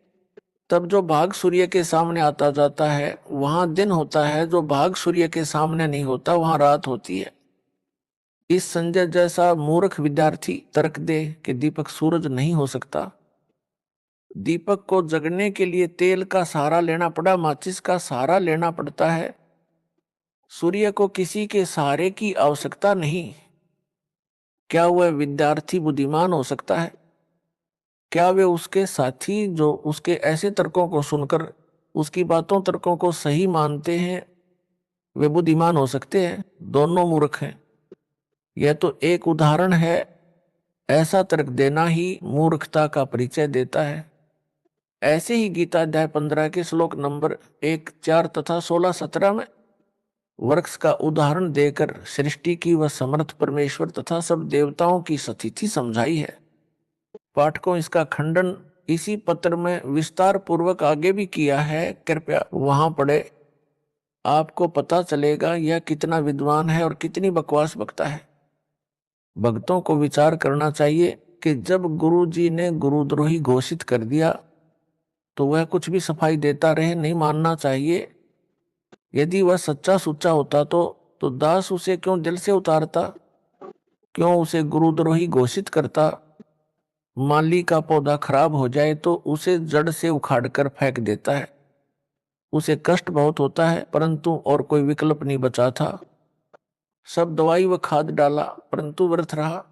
Speaker 1: तब जो भाग सूर्य के सामने आता जाता है वहां दिन होता है, जो भाग सूर्य के सामने नहीं होता वहां रात होती है। इस संजय जैसा मूर्ख विद्यार्थी तर्क दे कि दीपक सूरज नहीं हो सकता। दीपक को जगने के लिए तेल का सहारा लेना पड़ा, माचिस का सहारा लेना पड़ता है। सूर्य को किसी के सहारे की आवश्यकता नहीं। क्या वह विद्यार्थी बुद्धिमान हो सकता है? क्या वे उसके साथी जो उसके ऐसे तर्कों को सुनकर उसकी बातों तर्कों को सही मानते हैं, वे बुद्धिमान हो सकते हैं? दोनों मूर्ख हैं। यह तो एक उदाहरण है। ऐसा तर्क देना ही मूर्खता का परिचय देता है। ऐसे ही गीता अध्याय 15 के श्लोक नंबर 1, 4 तथा 16, 17 में वृक्ष का उदाहरण देकर सृष्टि की वह समर्थ परमेश्वर तथा सब देवताओं की स्थिति समझाई है। पाठकों, इसका खंडन इसी पत्र में विस्तार पूर्वक आगे भी किया है, कृपया वहां पढ़े। आपको पता चलेगा यह कितना विद्वान है और कितनी बकवास बकता है। भक्तों को विचार करना चाहिए कि जब गुरु जी ने गुरुद्रोही घोषित कर दिया तो वह कुछ भी सफाई देता रहे, नहीं मानना चाहिए। यदि वह सच्चा सुच्चा होता तो दास उसे क्यों दिल से उतारता, क्यों उसे गुरुद्रोही घोषित करता? माली का पौधा खराब हो जाए तो उसे जड़ से उखाड़कर फेंक देता है। उसे कष्ट बहुत होता है, परंतु और कोई विकल्प नहीं बचा था। सब दवाई व खाद डाला, परंतु व्यर्थ रहा।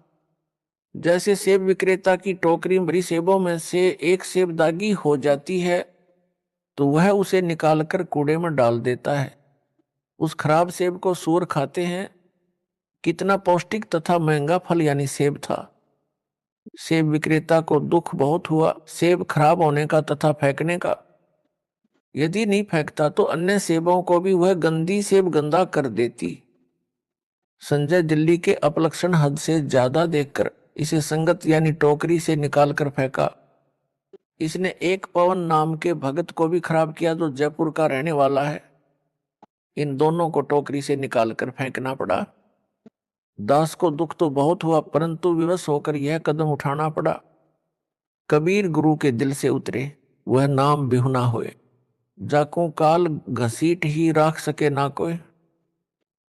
Speaker 1: जैसे सेब विक्रेता की टोकरी भरी सेबों में से एक सेब दागी हो जाती है तो वह उसे निकालकर कूड़े में डाल देता है। उस खराब सेब को सूअर खाते हैं। कितना पौष्टिक तथा महंगा फल यानी सेब था। सेब विक्रेता को दुख बहुत हुआ सेब खराब होने का तथा फेंकने का। यदि नहीं फेंकता तो अन्य सेबों को भी वह गंदी सेब गंदा कर देती। संजय दिल्ली के अपलक्षण हद से ज्यादा देखकर इसे संगत यानी टोकरी से निकाल कर फेंका। इसने एक पवन नाम के भगत को भी खराब किया जो जयपुर का रहने वाला है। इन दोनों को टोकरी से निकालकर फेंकना पड़ा। दास को दुख तो बहुत हुआ, परंतु विवश होकर यह कदम उठाना पड़ा। कबीर गुरु के दिल से उतरे, वह नाम बिहुना होए। जाको काल घसीट ही राख सके ना कोई।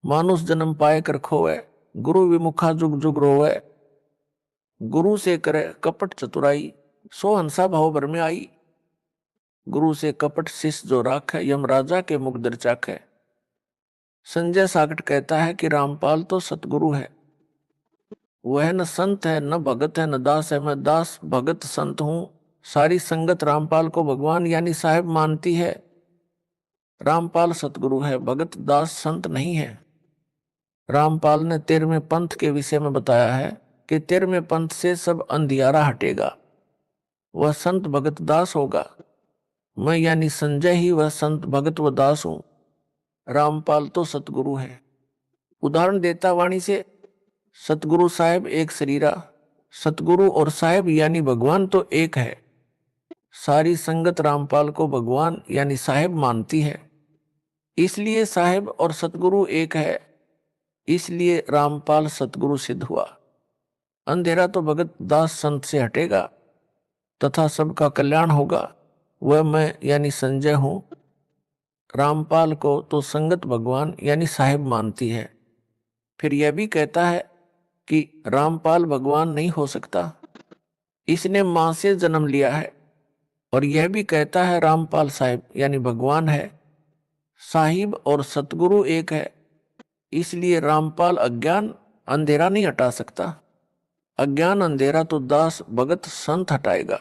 Speaker 1: मानुष जन्म पाए कर खोए, गुरु विमुखा जुग जुग रोवे। गुरु से करे कपट चतुराई, सो हंसा भाव भर में आई। गुरु से कपट शिष्य जो राख है, यम राजा के मुख दर चाख है। संजय साकट कहता है कि रामपाल तो सतगुरु है। वह न संत है, न भगत है, न दास है। मैं दास भगत संत हूं। सारी संगत रामपाल को भगवान यानी साहेब मानती है। रामपाल सतगुरु है, भगत दास संत नहीं है। रामपाल ने 13वें पंथ के विषय में बताया है कि 13वें पंथ से सब अंधियारा हटेगा, वह संत भगत दास होगा। मैं यानी संजय ही वह संत भगत व दास हूं। रामपाल तो सतगुरु है। उदाहरण देता वाणी से, सतगुरु साहेब एक शरीरा। सतगुरु और साहेब यानी भगवान तो एक है। सारी संगत रामपाल को भगवान यानी साहेब मानती है, इसलिए साहेब और सतगुरु एक है। इसलिए रामपाल सतगुरु सिद्ध हुआ। अंधेरा तो भगत दास संत से हटेगा तथा सबका कल्याण होगा। वह मैं यानी संजय हूं। रामपाल को तो संगत भगवान यानी साहेब मानती है। फिर यह भी कहता है कि रामपाल भगवान नहीं हो सकता, इसने मां से जन्म लिया है। और यह भी कहता है रामपाल साहिब यानी भगवान है। साहिब और सतगुरु एक है, इसलिए रामपाल अज्ञान अंधेरा नहीं हटा सकता। अज्ञान अंधेरा तो दास भगत संत हटाएगा।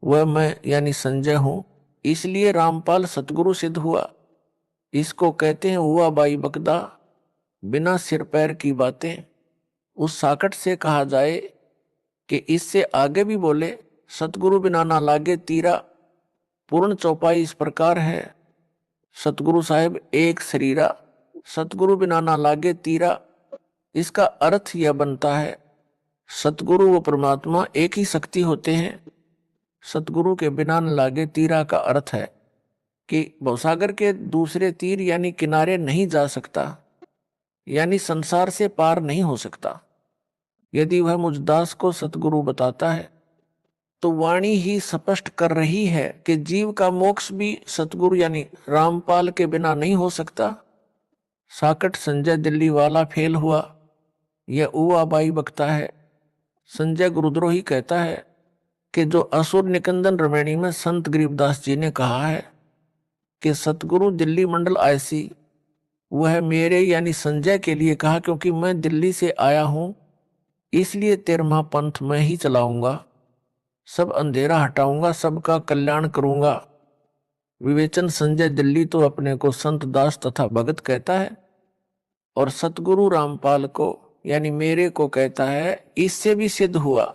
Speaker 1: वह मैं यानी संजय हूं, इसलिए रामपाल सतगुरु सिद्ध हुआ। इसको कहते हैं हुआ बाई बकदा, बिना सिर पैर की बातें। उस साकट से कहा जाए कि इससे आगे भी बोले, सतगुरु बिना ना लागे तीरा। पूर्ण चौपाई इस प्रकार है, सतगुरु साहिब एक शरीरा, सतगुरु बिना ना लागे तीरा। इसका अर्थ यह बनता है, सतगुरु व परमात्मा एक ही शक्ति होते हैं। सतगुरु के बिना न लागे तीरा का अर्थ है कि भवसागर के दूसरे तीर यानी किनारे नहीं जा सकता, यानी संसार से पार नहीं हो सकता। यदि वह मुझ दास को सतगुरु बताता है तो वाणी ही स्पष्ट कर रही है कि जीव का मोक्ष भी सतगुरु यानी रामपाल के बिना नहीं हो सकता। साकट संजय दिल्ली वाला फेल हुआ, यह उवा बाई बकता है। संजय गुरुद्रोही कहता है कि जो असुर निकंदन रमैणी में संत गरीबदास जी ने कहा है कि सतगुरु दिल्ली मंडल ऐसी, वह मेरे यानी संजय के लिए कहा, क्योंकि मैं दिल्ली से आया हूं, इसलिए 13वां पंथ मैं ही चलाऊंगा। सब अंधेरा हटाऊंगा, सबका कल्याण करूंगा। विवेचन संजय दिल्ली तो अपने को संत दास तथा भगत कहता है और सतगुरु रामपाल को यानी मेरे को कहता है। इससे भी सिद्ध हुआ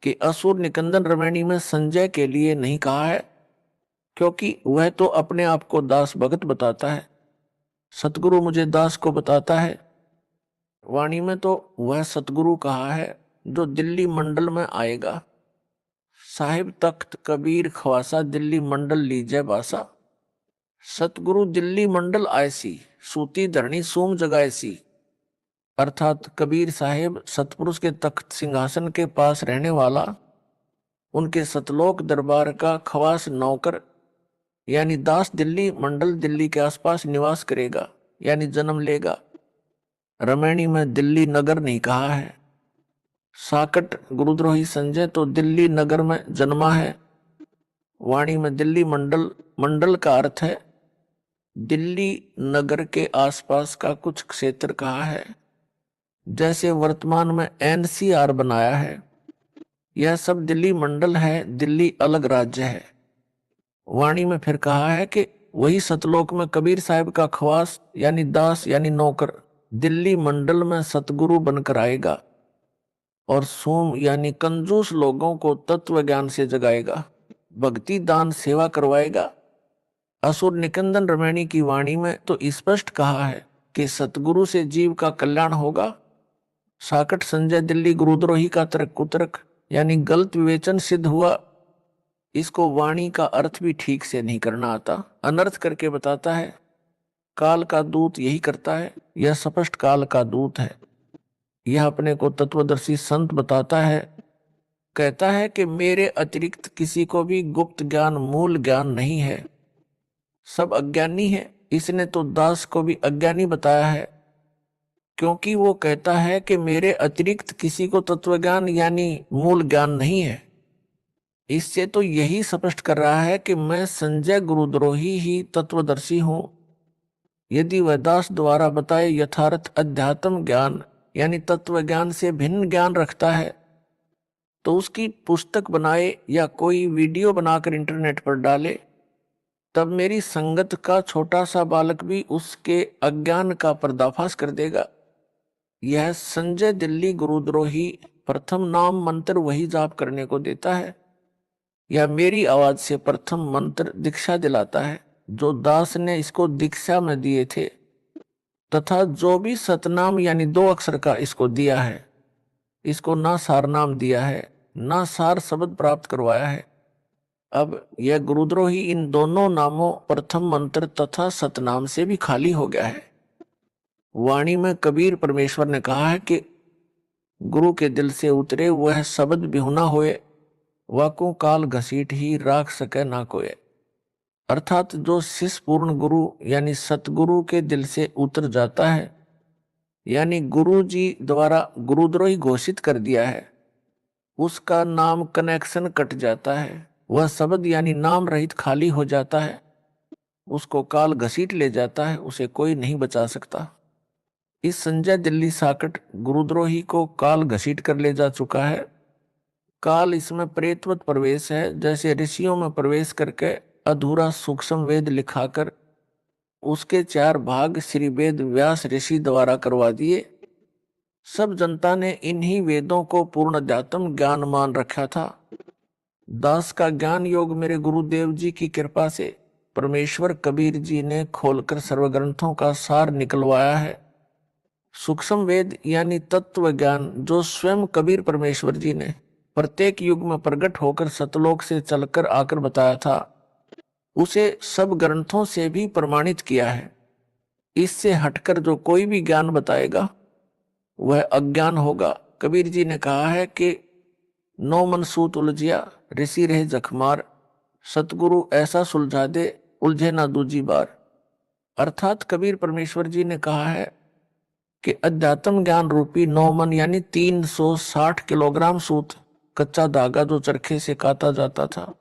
Speaker 1: कि असुर निकंदन रमैणी में संजय के लिए नहीं कहा है, क्योंकि वह तो अपने आप को दास भगत बताता है। सतगुरु मुझे दास को बताता है। वाणी में तो वह सतगुरु कहा है जो दिल्ली मंडल में आएगा। साहिब तख्त कबीर ख्वासा, दिल्ली मंडल लीजय बासा। सतगुरु दिल्ली मंडल ऐसी, सूती धरणी सूम जगाएसी। अर्थात कबीर साहिब सतपुरुष के तख्त सिंहासन के पास रहने वाला, उनके सतलोक दरबार का खवास नौकर यानी दास दिल्ली मंडल दिल्ली के आसपास निवास करेगा यानी जन्म लेगा। रमैणी में दिल्ली नगर नहीं कहा है। साकट गुरुद्रोही संजय तो दिल्ली नगर में जन्मा है। वाणी में दिल्ली मंडल, मंडल का अर्थ है दिल्ली नगर के आसपास का कुछ क्षेत्र कहा है। जैसे वर्तमान में एनसीआर बनाया है, यह सब दिल्ली मंडल है, दिल्ली अलग राज्य है। वाणी में फिर कहा है कि वही सतलोक में कबीर साहब का खवास यानी दास यानी नौकर दिल्ली मंडल में सतगुरु बनकर आएगा और सोम यानी कंजूस लोगों को तत्व ज्ञान से जगाएगा, भक्ति दान सेवा करवाएगा। असुर निकंदन रमैनी की वाणी में तो स्पष्ट कहा है कि सतगुरु से जीव का कल्याण होगा। साकट संजय दिल्ली गुरुद्रोही का तर्क कुतर्क यानी गलत विवेचन सिद्ध हुआ। इसको वाणी का अर्थ भी ठीक से नहीं करना आता, अनर्थ करके बताता है। काल का दूत यही करता है, यह स्पष्ट काल का दूत है। यह अपने को तत्वदर्शी संत बताता है, कहता है कि मेरे अतिरिक्त किसी को भी गुप्त ज्ञान मूल ज्ञान नहीं है, सब अज्ञानी है। इसने तो दास को भी अज्ञानी बताया है, क्योंकि वो कहता है कि मेरे अतिरिक्त किसी को तत्वज्ञान यानी मूल ज्ञान नहीं है। इससे तो यही स्पष्ट कर रहा है कि मैं संजय गुरुद्रोही ही तत्वदर्शी हूं। यदि वह दास द्वारा बताए यथार्थ अध्यात्म ज्ञान यानी तत्व ज्ञान से भिन्न ज्ञान रखता है तो उसकी पुस्तक बनाए या कोई वीडियो बनाकर इंटरनेट पर डाले, तब मेरी संगत का छोटा सा बालक भी उसके अज्ञान का पर्दाफाश कर देगा। यह संजय दिल्ली गुरुद्रोही प्रथम नाम मंत्र वही जाप करने को देता है, या मेरी आवाज से प्रथम मंत्र दीक्षा दिलाता है जो दास ने इसको दीक्षा में दिए थे, तथा जो भी सतनाम यानी 2 अक्षर का इसको दिया है, इसको ना सार नाम दिया है ना सार शब्द प्राप्त करवाया है। अब यह गुरुद्रोही इन दोनों नामों प्रथम मंत्र तथा सतनाम से भी खाली हो गया है। वाणी में कबीर परमेश्वर ने कहा है कि गुरु के दिल से उतरे वह शब्द बिहुना होए, वाको काल घसीट ही राख सके ना कोय। अर्थात जो शिष्य पूर्ण गुरु यानी सतगुरु के दिल से उतर जाता है, यानी गुरु जी द्वारा गुरुद्रोही घोषित कर दिया है, उसका नाम कनेक्शन कट जाता है, वह शब्द यानी नाम रहित खाली हो जाता है, उसको काल घसीट ले जाता है, उसे कोई नहीं बचा सकता। इस संजय दिल्ली साकट गुरुद्रोही को काल घसीट कर ले जा चुका है। काल इसमें प्रेतवत प्रवेश है, जैसे ऋषियों में प्रवेश करके अधूरा सूक्ष्म वेद लिखाकर उसके 4 भाग श्री वेद व्यास ऋषि द्वारा करवा दिए। सब जनता ने इन्हीं वेदों को पूर्ण अध्यात्म ज्ञान मान रखा था। दास का ज्ञान योग मेरे गुरुदेव जी की कृपा से परमेश्वर कबीर जी ने खोलकर सर्वग्रंथों का सार निकलवाया है। सूक्ष्म वेद यानी तत्व ज्ञान जो स्वयं कबीर परमेश्वर जी ने प्रत्येक युग में प्रकट होकर सतलोक से चलकर आकर बताया था, उसे सब ग्रंथों से भी प्रमाणित किया है। इससे हटकर जो कोई भी ज्ञान बताएगा वह अज्ञान होगा। कबीर जी ने कहा है कि 9 मन सूत उलझिया ऋषि रहे जखमार, सतगुरु ऐसा सुलझा दे उलझे ना दूजी बार। अर्थात कबीर परमेश्वर जी ने कहा है कि अध्यात्म ज्ञान रूपी 9 मन यानी 360 किलोग्राम सूत, कच्चा धागा जो चरखे से काता जाता था,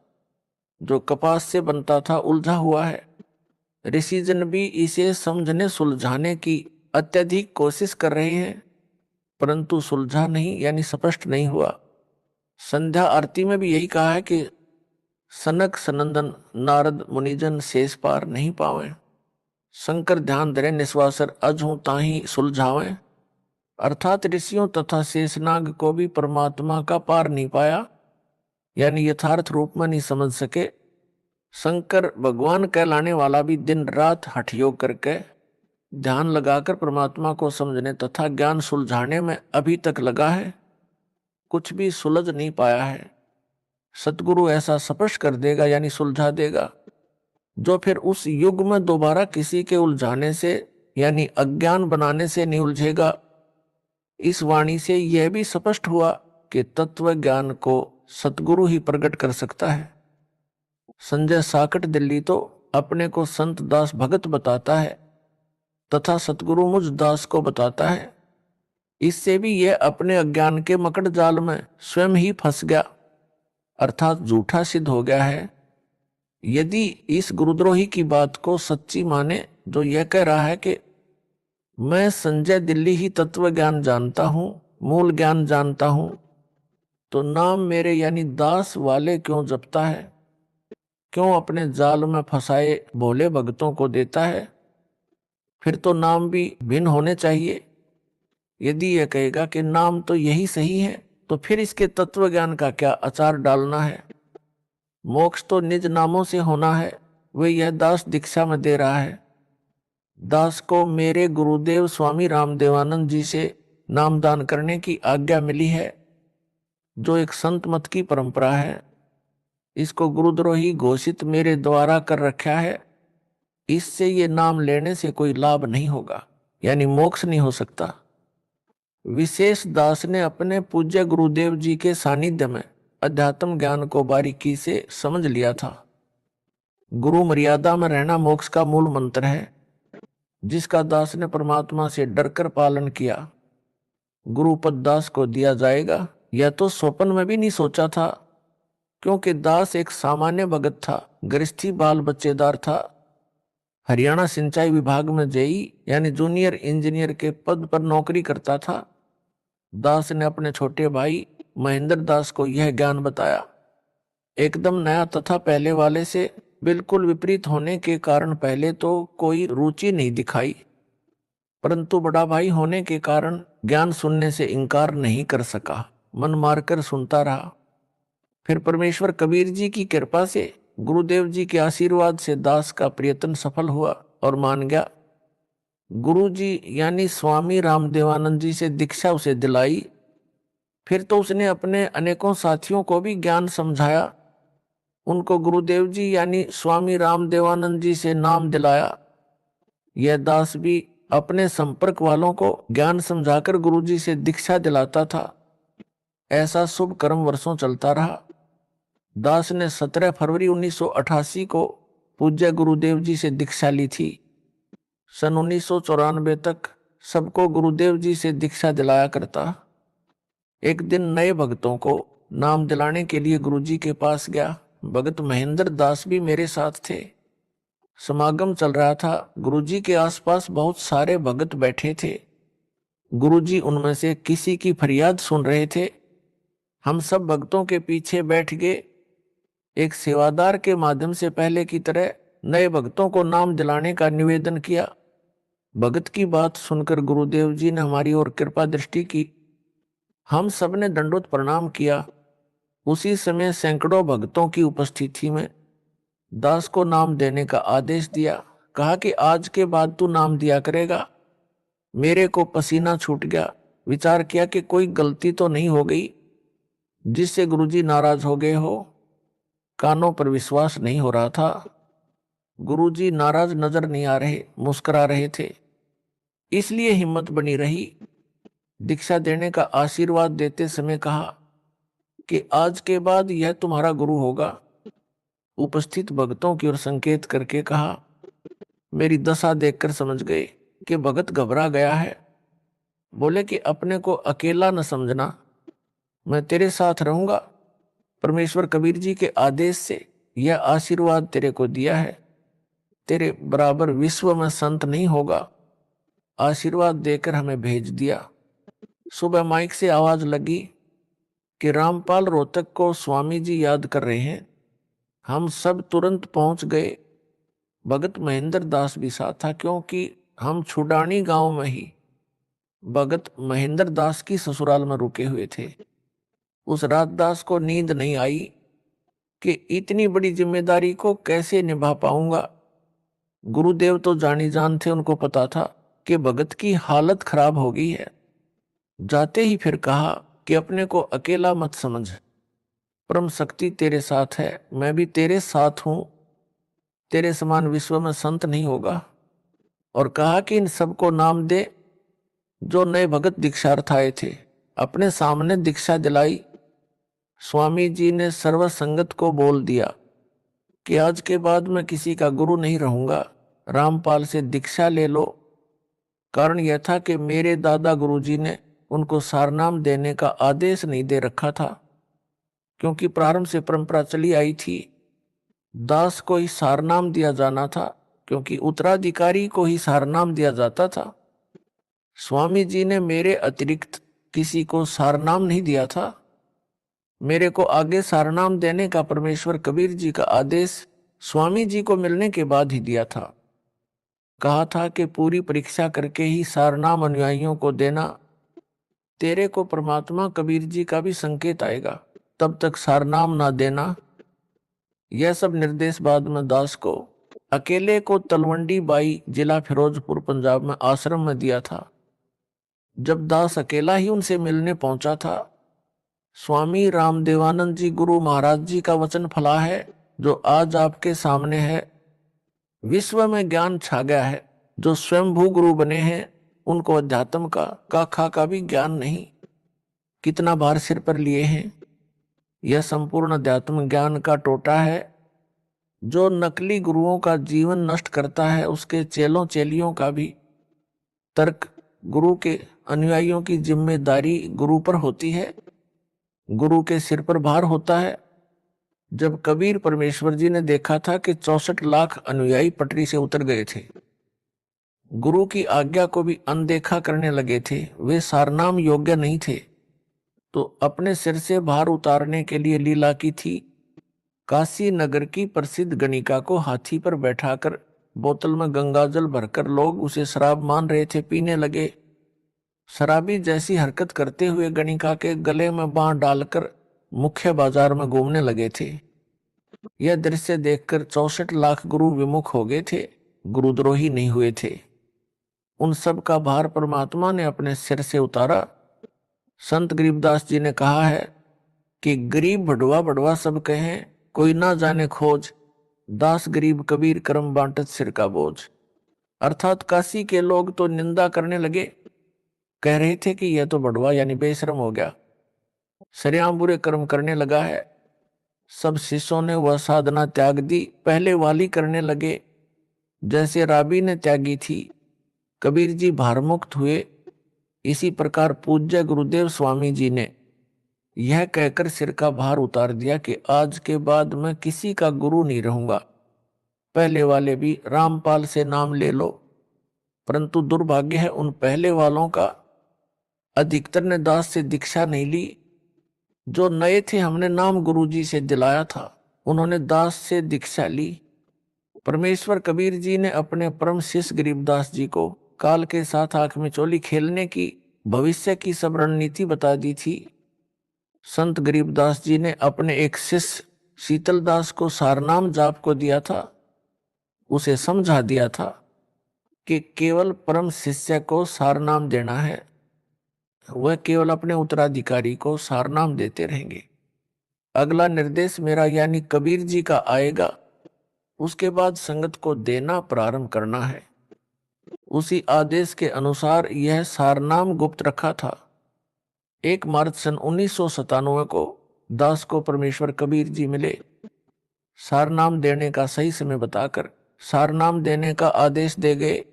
Speaker 1: जो कपास से बनता था, उलझा हुआ है। ऋषिजन भी इसे समझने सुलझाने की अत्यधिक कोशिश कर रहे हैं, परंतु सुलझा नहीं यानी स्पष्ट नहीं हुआ। संध्या आरती में भी यही कहा है कि सनक सनंदन नारद मुनिजन शेष पार नहीं पावे, शंकर ध्यान धरे निस्वासर अजहू ताही सुलझावे। अर्थात ऋषियों तथा शेषनाग को भी परमात्मा का पार नहीं पाया, यानी यथार्थ रूप में नहीं समझ सके। शंकर भगवान कहलाने वाला भी दिन रात हठ योग करके ध्यान लगाकर परमात्मा को समझने तथा ज्ञान सुलझाने में अभी तक लगा है, कुछ भी सुलझ नहीं पाया है। सतगुरु ऐसा स्पष्ट कर देगा यानी सुलझा देगा, जो फिर उस युग में दोबारा किसी के उलझाने से यानी अज्ञान बनाने से नहीं उलझेगा। इस वाणी से यह भी स्पष्ट हुआ कि तत्व ज्ञान को सतगुरु ही प्रकट कर सकता है। संजय साकट दिल्ली तो अपने को संत दास भगत बताता है तथा सतगुरु मुझ दास को बताता है। इससे भी यह अपने अज्ञान के मकड़ जाल में स्वयं ही फंस गया, अर्थात झूठा सिद्ध हो गया है। यदि इस गुरुद्रोही की बात को सच्ची माने, जो यह कह रहा है कि मैं संजय दिल्ली ही तत्व ज्ञान जानता हूं, मूल ज्ञान जानता हूं, तो नाम मेरे यानी दास वाले क्यों जपता है, क्यों अपने जाल में फंसाए भोले भक्तों को देता है? फिर तो नाम भी भिन्न होने चाहिए। यदि यह कहेगा कि नाम तो यही सही है, तो फिर इसके तत्व ज्ञान का क्या अचार डालना है? मोक्ष तो निज नामों से होना है, वे यह दास दीक्षा में दे रहा है। दास को मेरे गुरुदेव स्वामी रामदेवानंद जी से नामदान करने की आज्ञा मिली है, जो एक संत मत की परंपरा है। इसको गुरुद्रोही घोषित मेरे द्वारा कर रखा है। इससे ये नाम लेने से कोई लाभ नहीं होगा, यानी मोक्ष नहीं हो सकता। विशेष दास ने अपने पूज्य गुरुदेव जी के सानिध्य में अध्यात्म ज्ञान को बारीकी से समझ लिया था। गुरु मर्यादा में रहना मोक्ष का मूल मंत्र है, जिसका दास ने परमात्मा से डरकर पालन किया। गुरुपद दास को दिया जाएगा, यह तो स्वप्न में भी नहीं सोचा था, क्योंकि दास एक सामान्य भगत था, गृहस्थी बाल बच्चेदार था। हरियाणा सिंचाई विभाग में जेई यानी जूनियर इंजीनियर के पद पर नौकरी करता था। दास ने अपने छोटे भाई महेंद्र दास को यह ज्ञान बताया। एकदम नया तथा पहले वाले से बिल्कुल विपरीत होने के कारण पहले तो कोई रुचि नहीं दिखाई, परंतु बड़ा भाई होने के कारण ज्ञान सुनने से इनकार नहीं कर सका, मन मारकर सुनता रहा। फिर परमेश्वर कबीर जी की कृपा से, गुरुदेव जी के आशीर्वाद से दास का प्रयत्न सफल हुआ और मान गया। गुरु जी यानी स्वामी रामदेवानंद जी से दीक्षा उसे दिलाई। फिर तो उसने अपने अनेकों साथियों को भी ज्ञान समझाया, उनको गुरुदेव जी यानी स्वामी रामदेवानंद जी से नाम दिलाया। यह दास भी अपने संपर्क वालों को ज्ञान समझाकर गुरु जी से दीक्षा दिलाता था। ऐसा शुभ कर्म वर्षों चलता रहा। दास ने 17 फरवरी 1988 को पूज्य गुरुदेव जी से दीक्षा ली थी। सन 1994 तक सबको गुरुदेव जी से दीक्षा दिलाया करता। एक दिन नए भक्तों को नाम दिलाने के लिए गुरुजी के पास गया। भगत महेंद्र दास भी मेरे साथ थे। समागम चल रहा था। गुरुजी के आसपास बहुत सारे भगत बैठे थे। गुरुजी उनमें से किसी की फरियाद सुन रहे थे। हम सब भक्तों के पीछे बैठ गए। एक सेवादार के माध्यम से पहले की तरह नए भक्तों को नाम दिलाने का निवेदन किया। भगत की बात सुनकर गुरुदेव जी ने हमारी ओर कृपा दृष्टि की। हम सब ने दंडवत प्रणाम किया। उसी समय सैकड़ों भक्तों की उपस्थिति में दास को नाम देने का आदेश दिया। कहा कि आज के बाद तू नाम दिया करेगा। मेरे को पसीना छूट गया। विचार किया कि कोई गलती तो नहीं हो गई जिससे गुरुजी नाराज हो गए हो। कानों पर विश्वास नहीं हो रहा था। गुरुजी नाराज नजर नहीं आ रहे, मुस्कुरा रहे थे, इसलिए हिम्मत बनी रही। दीक्षा देने का आशीर्वाद देते समय कहा कि आज के बाद यह तुम्हारा गुरु होगा। उपस्थित भक्तों की ओर संकेत करके कहा। मेरी दशा देखकर समझ गए कि भगत घबरा गया है। बोले कि अपने को अकेला न समझना, मैं तेरे साथ रहूंगा। परमेश्वर कबीर जी के आदेश से यह आशीर्वाद तेरे को दिया है। तेरे बराबर विश्व में संत नहीं होगा। आशीर्वाद देकर हमें भेज दिया। सुबह माइक से आवाज लगी कि रामपाल रोहतक को स्वामी जी याद कर रहे हैं। हम सब तुरंत पहुंच गए। भगत महेंद्र दास भी साथ था, क्योंकि हम छुडानी गांव में ही भगत महेंद्र दास की ससुराल में रुके हुए थे। उस रात दास को नींद नहीं आई कि इतनी बड़ी जिम्मेदारी को कैसे निभा पाऊंगा। गुरुदेव तो जानी जान थे, उनको पता था कि भगत की हालत खराब हो गई है। जाते ही फिर कहा कि अपने को अकेला मत समझ, परम शक्ति तेरे साथ है, मैं भी तेरे साथ हूं। तेरे समान विश्व में संत नहीं होगा। और कहा कि इन सबको नाम दे जो नए भगत दीक्षार्थ आए थे। अपने सामने दीक्षा दिलाई। स्वामी जी ने सर्व संगत को बोल दिया कि आज के बाद मैं किसी का गुरु नहीं रहूंगा, रामपाल से दीक्षा ले लो। कारण यह था कि मेरे दादा गुरुजी ने उनको सारनाम देने का आदेश नहीं दे रखा था, क्योंकि प्रारंभ से परंपरा चली आई थी दास को ही सारनाम दिया जाना था, क्योंकि उत्तराधिकारी को ही सारनाम दिया जाता था। स्वामी जी ने मेरे अतिरिक्त किसी को सारनाम नहीं दिया था। मेरे को आगे सारनाम देने का परमेश्वर कबीर जी का आदेश स्वामी जी को मिलने के बाद ही दिया था। कहा था कि पूरी परीक्षा करके ही सारनाम अनुयायियों को देना, तेरे को परमात्मा कबीर जी का भी संकेत आएगा, तब तक सारनाम ना देना। यह सब निर्देश बाद में दास को अकेले को तलवंडी बाई जिला फिरोजपुर पंजाब में आश्रम में दिया था। जब दास अकेला ही उनसे मिलने पहुंचा था, स्वामी रामदेवानंद जी गुरु महाराज जी का वचन फला है जो आज आपके सामने है। विश्व में ज्ञान छा गया है। जो स्वयंभू गुरु बने हैं उनको अध्यात्म का खा का भी ज्ञान नहीं। कितना भार सिर पर लिए हैं। यह संपूर्ण अध्यात्म ज्ञान का टोटा है। जो नकली गुरुओं का जीवन नष्ट करता है, उसके चेलों चेलियों का भी तर्क गुरु के अनुयायियों की जिम्मेदारी गुरु पर होती है। गुरु के सिर पर भार होता है। जब कबीर परमेश्वर जी ने देखा था कि 64 लाख अनुयायी पटरी से उतर गए थे, गुरु की आज्ञा को भी अनदेखा करने लगे थे, वे सारनाम योग्य नहीं थे, तो अपने सिर से भार उतारने के लिए लीला की थी। काशी नगर की प्रसिद्ध गणिका को हाथी पर बैठाकर बोतल में गंगाजल भरकर लोग उसे शराब मान रहे थे, पीने लगे। शराबी जैसी हरकत करते हुए गणिका के गले में बांह डालकर मुख्य बाजार में घूमने लगे थे। यह दृश्य देखकर 64 लाख गुरु विमुख हो गए थे, गुरुद्रोही नहीं हुए थे। उन सब का भार परमात्मा ने अपने सिर से उतारा। संत गरीबदास जी ने कहा है कि गरीब भड़वा भड़वा सब कहें, कोई ना जाने खोज, दास गरीब कबीर करम बांटत सिर का बोझ। अर्थात काशी के लोग तो निंदा करने लगे, कह रहे थे कि यह तो भड़वा यानी बेशरम हो गया, सरेआम बुरे कर्म करने लगा है। सब शिष्यों ने वह साधना त्याग दी, पहले वाली करने लगे जैसे राबी ने त्यागी थी। कबीर जी भारमुक्त हुए। इसी प्रकार पूज्य गुरुदेव स्वामी जी ने यह कहकर सिर का भार उतार दिया कि आज के बाद मैं किसी का गुरु नहीं रहूंगा। पहले वाले भी रामपाल से नाम ले लो, परंतु दुर्भाग्य है उन पहले वालों का अधिकतर ने दास से दीक्षा नहीं ली। जो नए थे हमने नाम गुरुजी से दिलाया था, उन्होंने दास से दीक्षा ली। परमेश्वर कबीर जी ने अपने परम शिष्य गरीबदास जी को काल के साथ आंख में चोली खेलने की भविष्य की सब रणनीति बता दी थी। संत गरीबदास जी ने अपने एक शिष्य शीतलदास को सारनाम जाप को दिया था। उसे समझा दिया था कि केवल परम शिष्य को सारनाम देना है, वह केवल अपने उत्तराधिकारी को सारनाम देते रहेंगे। अगला निर्देश मेरा यानी कबीर जी का आएगा, उसके बाद संगत को देना प्रारंभ करना है। उसी आदेश के अनुसार यह सारनाम गुप्त रखा था। 1 मार्च सन 1997 को दास को परमेश्वर कबीर जी मिले। सारनाम देने का सही समय बताकर सारनाम देने का आदेश दे गए।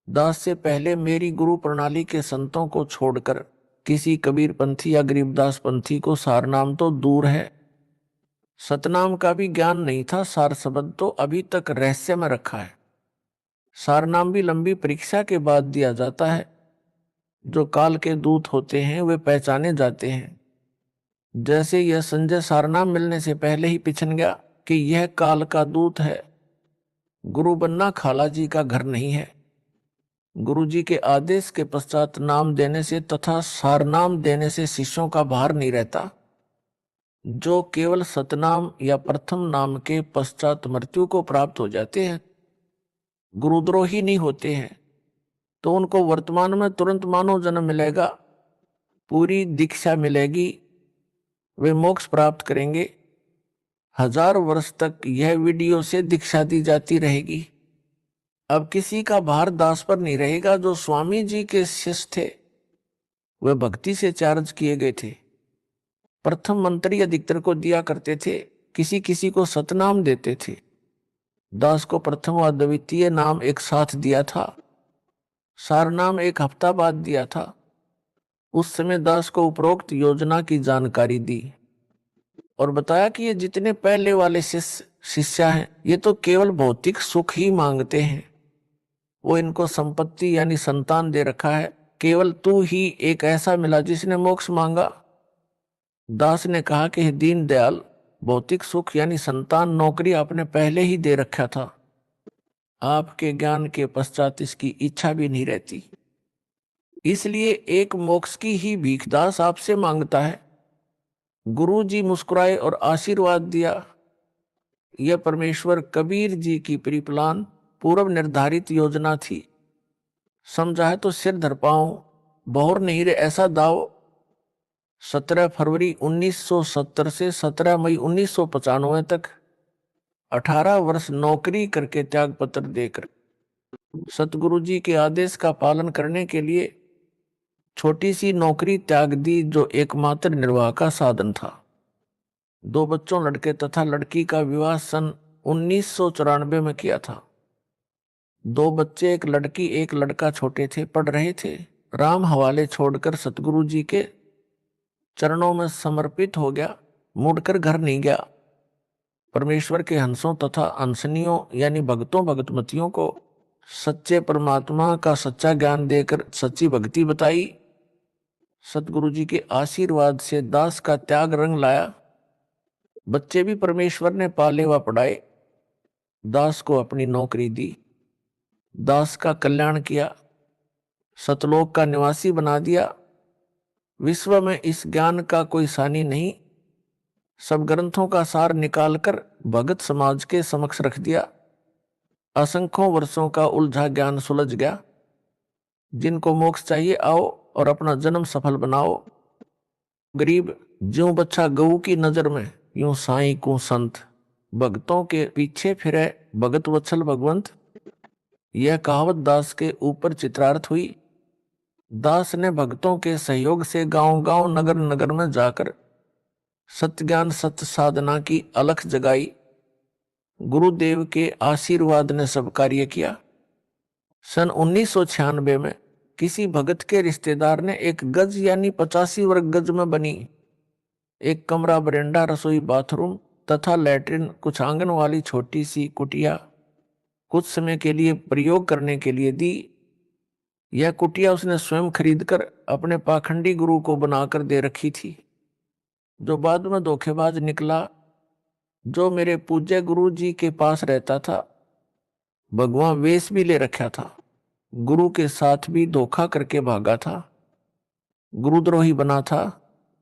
Speaker 1: दास से पहले मेरी गुरु प्रणाली के संतों को छोड़कर किसी कबीर पंथी या गरीबदास पंथी को सारनाम तो दूर है, सतनाम का भी ज्ञान नहीं था। सार शब्द तो अभी तक रहस्य में रखा है। सारनाम भी लंबी परीक्षा के बाद दिया जाता है। जो काल के दूत होते हैं वे पहचाने जाते हैं। जैसे यह संजय सारनाम मिलने से पहले ही पिछन गया कि यह काल का दूत है। गुरु बनना खाला जी का घर नहीं है। गुरु जी के आदेश के पश्चात नाम देने से तथा सारनाम देने से शिष्यों का भार नहीं रहता। जो केवल सतनाम या प्रथम नाम के पश्चात मृत्यु को प्राप्त हो जाते हैं, गुरुद्रोही नहीं होते हैं, तो उनको वर्तमान में तुरंत मानव जन्म मिलेगा, पूरी दीक्षा मिलेगी, वे मोक्ष प्राप्त करेंगे। 1000 वर्ष तक यह वीडियो से दीक्षा दी जाती रहेगी। अब किसी का भार दास पर नहीं रहेगा। जो स्वामी जी के शिष्य थे वे भक्ति से चार्ज किए गए थे। प्रथम मंत्री अधिकतर को दिया करते थे, किसी किसी को सतनाम देते थे। दास को प्रथम व द्वितीय नाम एक साथ दिया था। सारनाम 1 हफ्ता बाद दिया था। उस समय दास को उपरोक्त योजना की जानकारी दी और बताया कि ये जितने पहले वाले शिष्य हैं ये तो केवल भौतिक सुख ही मांगते हैं, वो इनको संपत्ति यानी संतान दे रखा है, केवल तू ही एक ऐसा मिला जिसने मोक्ष मांगा। दास ने कहा कि हे दीन दयाल, भौतिक सुख यानी संतान नौकरी आपने पहले ही दे रखा था, आपके ज्ञान के पश्चात इसकी इच्छा भी नहीं रहती, इसलिए एक मोक्ष की ही भीख दास आपसे मांगता है। गुरु जी मुस्कुराए और आशीर्वाद दिया। यह परमेश्वर कबीर जी की प्रीप्लान पूर्व निर्धारित योजना थी। समझा है तो सिर धर पाऊं, बहुर नहीं रे ऐसा दाव। 17 फरवरी 1970 से 17 मई 1995 तक 18 वर्ष नौकरी करके त्याग पत्र देकर सतगुरु जी के आदेश का पालन करने के लिए छोटी सी नौकरी त्याग दी जो एकमात्र निर्वाह का साधन था। 2 बच्चों लड़के तथा लड़की का विवाह सन 1994 में किया था। 2 बच्चे, एक लड़की एक लड़का छोटे थे, पढ़ रहे थे। राम हवाले छोड़कर सतगुरु जी के चरणों में समर्पित हो गया, मुड़कर घर नहीं गया। परमेश्वर के हंसों तथा हंसनियों यानी भक्तों भगतमतियों को सच्चे परमात्मा का सच्चा ज्ञान देकर सच्ची भक्ति बताई। सतगुरु जी के आशीर्वाद से दास का त्याग रंग लाया। बच्चे भी परमेश्वर ने पाले व पढ़ाए, दास को अपनी नौकरी दी, दास का कल्याण किया, सतलोक का निवासी बना दिया। विश्व में इस ज्ञान का कोई सानी नहीं। सब ग्रंथों का सार निकालकर भगत समाज के समक्ष रख दिया। असंख्यों वर्षों का उलझा ज्ञान सुलझ गया। जिनको मोक्ष चाहिए आओ और अपना जन्म सफल बनाओ। गरीब ज्यों बच्चा गऊ की नजर में, यूं साईं को संत, भक्तों के पीछे फिरे भगत वत्सल भगवंत। यह कहावत दास के ऊपर चित्रार्थ हुई। दास ने भक्तों के सहयोग से गांव-गांव नगर-नगर में जाकर सत्य ज्ञान सत्य साधना की अलख जगाई। गुरुदेव के आशीर्वाद ने सब कार्य किया। सन 1996 में किसी भगत के रिश्तेदार ने एक गज यानी 85 वर्ग गज में बनी एक कमरा, बरेंडा, रसोई, बाथरूम तथा लैट्रिन, कुछ आंगन वाली छोटी सी कुटिया कुछ समय के लिए प्रयोग करने के लिए दी। यह कुटिया उसने स्वयं खरीदकर अपने पाखंडी गुरु को बनाकर दे रखी थी, जो बाद में धोखेबाज निकला। जो मेरे पूज्य गुरु जी के पास रहता था, भगवान वेश भी ले रखा था, गुरु के साथ भी धोखा करके भागा था, गुरुद्रोही बना था।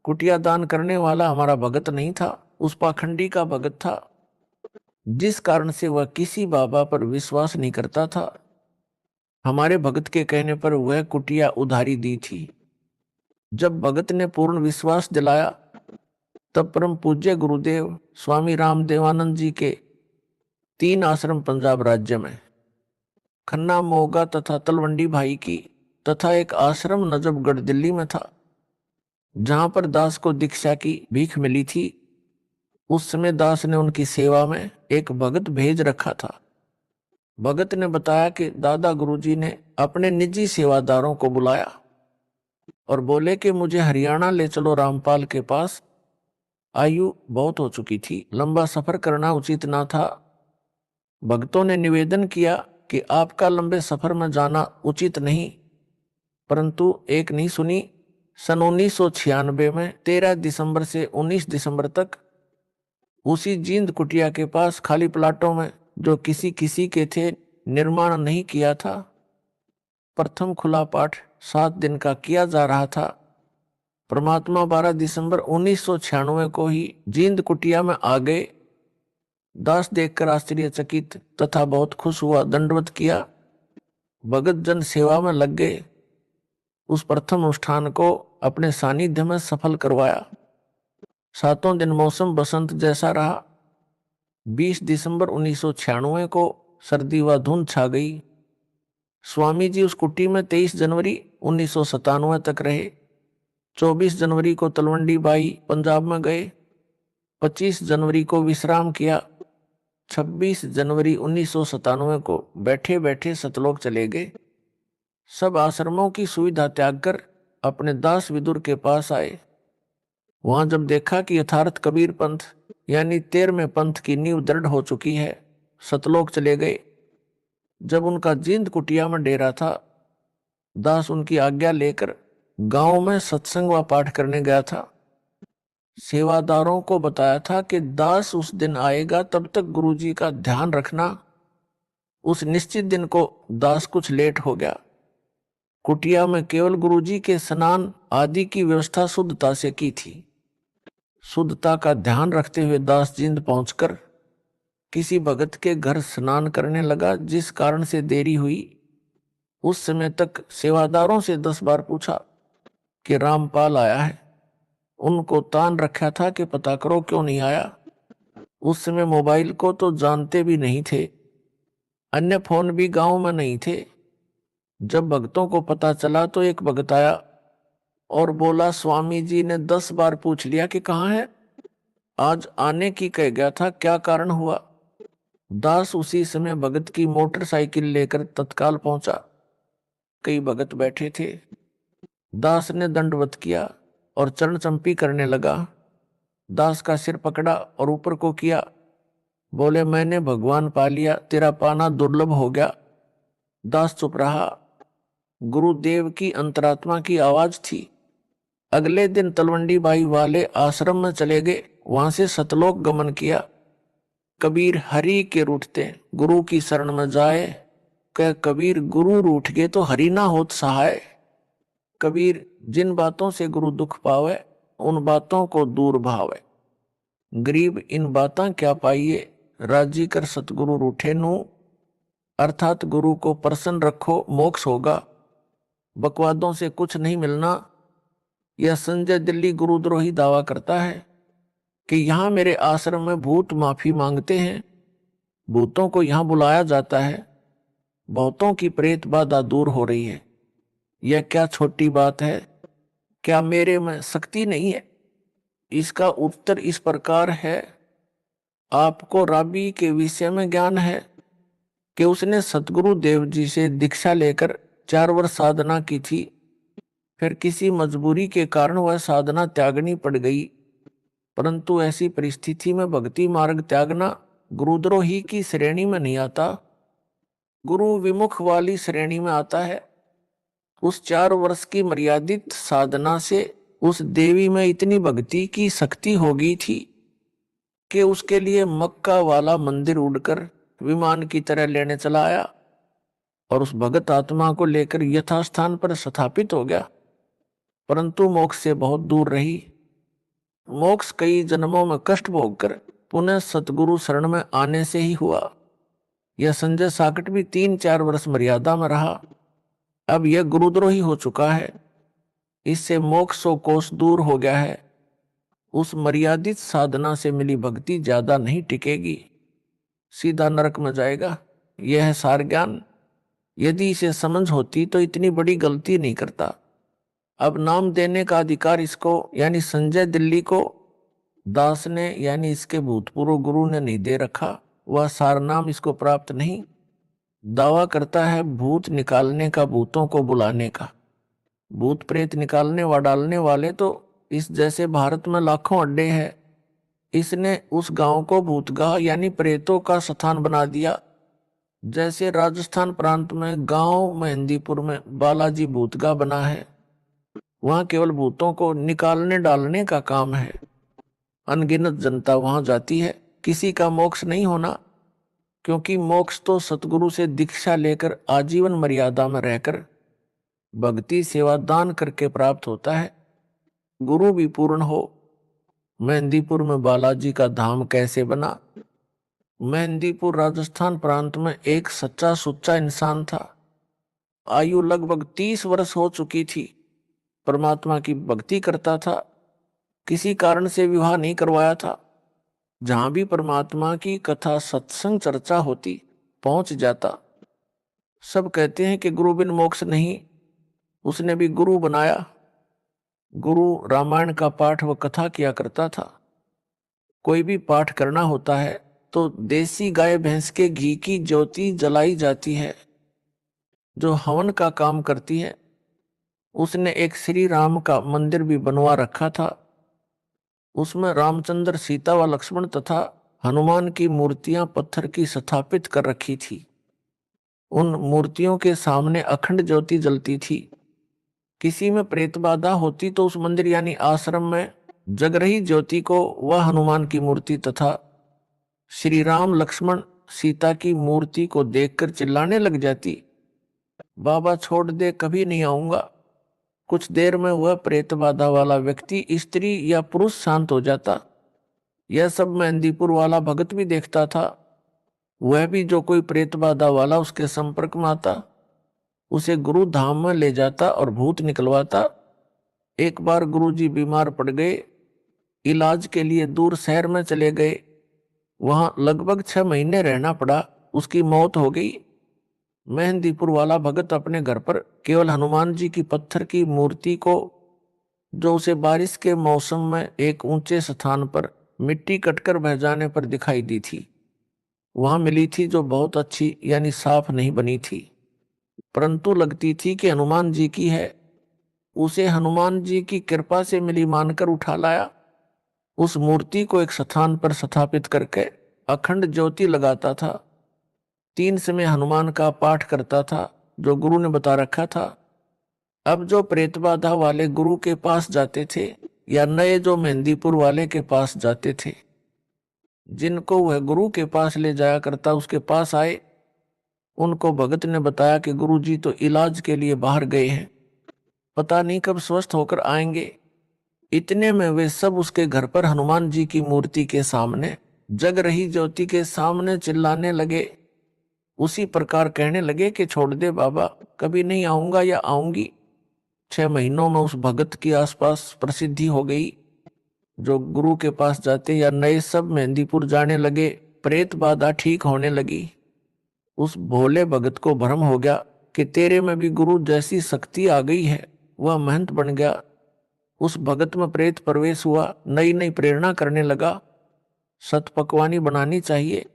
Speaker 1: कुटिया दान करने वाला हमारा भगत नहीं था, उस पाखंडी का भगत था, जिस कारण से वह किसी बाबा पर विश्वास नहीं करता था। हमारे भगत के कहने पर वह कुटिया उधारी दी थी। जब भगत ने पूर्ण विश्वास दिलाया तब परम पूज्य गुरुदेव स्वामी राम देवानंद जी के 3 आश्रम पंजाब राज्य में, खन्ना, मोगा तथा तलवंडी भाई की, तथा एक आश्रम नजफगढ़ दिल्ली में था, जहां पर दास को दीक्षा की भीख मिली थी। उस समय दास ने उनकी सेवा में एक भगत भेज रखा था। भगत ने बताया कि दादा गुरुजी ने अपने निजी सेवादारों को बुलाया और बोले कि मुझे हरियाणा ले चलो रामपाल के पास। आयु बहुत हो चुकी थी, लंबा सफर करना उचित ना था। भक्तों ने निवेदन किया कि आपका लंबे सफर में जाना उचित नहीं, परंतु एक नहीं सुनी। सन 1996 में 13 दिसंबर से 19 दिसंबर तक उसी जींद कुटिया के पास खाली प्लाटों में, जो किसी किसी के थे, निर्माण नहीं किया था, प्रथम खुला पाठ 7 दिन का किया जा रहा था। परमात्मा 12 दिसंबर 1996 को ही जींद कुटिया में आ गए। दास देखकर आश्चर्यचकित तथा बहुत खुश हुआ, दंडवत किया। भगत जन सेवा में लग गए। उस प्रथम अनुष्ठान को अपने सानिध्य में सफल करवाया। 7 दिन मौसम बसंत जैसा रहा। 20 दिसंबर 1996 को सर्दी व धुंध छा गई। स्वामी जी उस कुटी में 23 जनवरी 1997 तक रहे। 24 जनवरी को तलवंडी बाई पंजाब में गए। 25 जनवरी को विश्राम किया। 26 जनवरी 1997 को बैठे बैठे सतलोक चले गए। सब आश्रमों की सुविधा त्याग कर अपने दास विदुर के पास आए। वहां जब देखा कि यथार्थ कबीर पंथ यानी 13वें पंथ की नींव दृढ़ हो चुकी है, सतलोक चले गए। जब उनका जींद कुटिया में डेरा था, दास उनकी आज्ञा लेकर गांव में सत्संग व पाठ करने गया था। सेवादारों को बताया था कि दास उस दिन आएगा, तब तक गुरुजी का ध्यान रखना। उस निश्चित दिन को दास कुछ लेट हो गया। कुटिया में केवल गुरुजी के स्नान आदि की व्यवस्था शुद्धता से की थी। शुद्धता का ध्यान रखते हुए दास जींद पहुंचकर किसी भगत के घर स्नान करने लगा, जिस कारण से देरी हुई। उस समय तक सेवादारों से 10 बार पूछा कि रामपाल आया है। उनको तान रखा था कि पता करो क्यों नहीं आया। उस समय मोबाइल को तो जानते भी नहीं थे, अन्य फोन भी गांव में नहीं थे। जब भक्तों को पता चला तो एक भगत आया और बोला, स्वामी जी ने 10 बार पूछ लिया कि कहाँ है, आज आने की कह गया था, क्या कारण हुआ। दास उसी समय भगत की मोटरसाइकिल लेकर तत्काल पहुंचा। कई भगत बैठे थे। दास ने दंडवत किया और चरण चंपी करने लगा। दास का सिर पकड़ा और ऊपर को किया। बोले, मैंने भगवान पा लिया, तेरा पाना दुर्लभ हो गया। दास चुप रहा। गुरुदेव की अंतरात्मा की आवाज थी। अगले दिन तलवंडी बाई वाले आश्रम में चले गए, वहां से सतलोक गमन किया। कबीर हरि के रूठते गुरु की शरण में जाए। कह कबीर, गुरु रूठ गए तो हरि ना होत सहाय। कबीर, जिन बातों से गुरु दुख पावे, उन बातों को दूर भावे। गरीब इन बातां क्या पाइए, राजी कर सतगुरु रूठे नू। अर्थात गुरु को प्रसन्न रखो, मोक्ष होगा। बकवादों से कुछ नहीं मिलना। यह संजय दिल्ली गुरुद्रोही दावा करता है कि यहां मेरे आश्रम में भूत माफी मांगते हैं। भूतों को यहां बुलाया जाता है। बहुतों की प्रेत बाधा दूर हो रही है। यह क्या छोटी बात है? क्या मेरे में शक्ति नहीं है? इसका उत्तर इस प्रकार है। आपको राबी के विषय में ज्ञान है कि उसने सतगुरु देव जी से दीक्षा लेकर 4 वर्ष साधना की थी। फिर किसी मजबूरी के कारण वह साधना त्यागनी पड़ गई। परंतु ऐसी परिस्थिति में भक्ति मार्ग त्यागना गुरुद्रोही की श्रेणी में नहीं आता, गुरु विमुख वाली श्रेणी में आता है। उस 4 वर्ष की मर्यादित साधना से उस देवी में इतनी भक्ति की शक्ति हो गई थी कि उसके लिए मक्का वाला मंदिर उड़कर विमान की तरह लेने चला आया और उस भगत आत्मा को लेकर यथास्थान पर स्थापित हो गया। परंतु मोक्ष से बहुत दूर रही। मोक्ष कई जन्मों में कष्ट भोगकर पुनः सतगुरु शरण में आने से ही हुआ। यह संजय साकट भी 3-4 वर्ष मर्यादा में रहा। अब यह गुरुद्रोही हो चुका है। इससे मोक्ष 100 कोस दूर हो गया है। उस मर्यादित साधना से मिली भक्ति ज्यादा नहीं टिकेगी, सीधा नरक में जाएगा। यह है सार ज्ञान। यदि इसे समझ होती तो इतनी बड़ी गलती नहीं करता। अब नाम देने का अधिकार इसको यानी संजय दिल्ली को दास ने यानी इसके भूतपूर्व गुरु ने नहीं दे रखा। वह सार नाम इसको प्राप्त नहीं। दावा करता है भूत निकालने का, भूतों को बुलाने का। भूत प्रेत निकालने व डालने वाले तो इस जैसे भारत में लाखों अड्डे हैं। इसने उस गांव को भूतगाह यानी प्रेतों का स्थान बना दिया। जैसे राजस्थान प्रांत में गांव मेहंदीपुर में बालाजी भूतगाह बना है, वहां केवल भूतों को निकालने डालने का काम है। अनगिनत जनता वहां जाती है। किसी का मोक्ष नहीं होना, क्योंकि मोक्ष तो सतगुरु से दीक्षा लेकर आजीवन मर्यादा में रहकर भक्ति सेवा दान करके प्राप्त होता है। गुरु भी पूर्ण हो। मेहंदीपुर में बालाजी का धाम कैसे बना? मेहंदीपुर राजस्थान प्रांत में एक सच्चा सुच्चा इंसान था। आयु लगभग 30 वर्ष हो चुकी थी। परमात्मा की भक्ति करता था। किसी कारण से विवाह नहीं करवाया था। जहां भी परमात्मा की कथा सत्संग चर्चा होती पहुंच जाता। सब कहते हैं कि गुरु बिन मोक्ष नहीं। उसने भी गुरु बनाया। गुरु रामायण का पाठ व कथा किया करता था। कोई भी पाठ करना होता है तो देसी गाय भैंस के घी की ज्योति जलाई जाती है, जो हवन का काम करती है। उसने एक श्री राम का मंदिर भी बनवा रखा था। उसमें रामचंद्र, सीता व लक्ष्मण तथा हनुमान की मूर्तियां पत्थर की स्थापित कर रखी थी। उन मूर्तियों के सामने अखंड ज्योति जलती थी। किसी में प्रेत बाधा होती तो उस मंदिर यानी आश्रम में जग रही ज्योति को वह हनुमान की मूर्ति तथा श्री राम, लक्ष्मण, सीता की मूर्ति को देखकर चिल्लाने लग जाती, बाबा छोड़ दे, कभी नहीं आऊंगा। कुछ देर में वह प्रेत बाधा वाला व्यक्ति स्त्री या पुरुष शांत हो जाता। यह सब मेहंदीपुर वाला भगत भी देखता था। वह भी जो कोई प्रेत बाधा वाला उसके संपर्क में आता, उसे गुरु धाम में ले जाता और भूत निकलवाता। एक बार गुरुजी बीमार पड़ गए, इलाज के लिए दूर शहर में चले गए। वहां लगभग 6 महीने रहना पड़ा। उसकी मौत हो गई। मेहंदीपुर वाला भगत अपने घर पर केवल हनुमान जी की पत्थर की मूर्ति को, जो उसे बारिश के मौसम में एक ऊंचे स्थान पर मिट्टी कटकर बह जाने पर दिखाई दी थी, वहां मिली थी, जो बहुत अच्छी यानी साफ नहीं बनी थी, परंतु लगती थी कि हनुमान जी की है। उसे हनुमान जी की कृपा से मिली मानकर उठा लाया। उस मूर्ति को एक स्थान पर स्थापित करके अखंड ज्योति लगाता था। 3 समय हनुमान का पाठ करता था, जो गुरु ने बता रखा था। अब जो प्रेत बाधा वाले गुरु के पास जाते थे या नए जो मेहंदीपुर वाले के पास जाते थे, जिनको वह गुरु के पास ले जाया करता, उसके पास आए, उनको भगत ने बताया कि गुरु जी तो इलाज के लिए बाहर गए हैं, पता नहीं कब स्वस्थ होकर आएंगे। इतने में वे सब उसके घर पर हनुमान जी की मूर्ति के सामने, जग रही ज्योति के सामने चिल्लाने लगे। उसी प्रकार कहने लगे कि छोड़ दे बाबा, कभी नहीं आऊंगा या आऊंगी। 6 महीनों में उस भगत की आसपास प्रसिद्धि हो गई। जो गुरु के पास जाते या नए सब मेहंदीपुर जाने लगे, प्रेत बाधा ठीक होने लगी। उस भोले भगत को भ्रम हो गया कि तेरे में भी गुरु जैसी शक्ति आ गई है। वह महंत बन गया। उस भगत में प्रेत प्रवेश हुआ। नई नई प्रेरणा करने लगा। सत पकवानी बनानी चाहिए,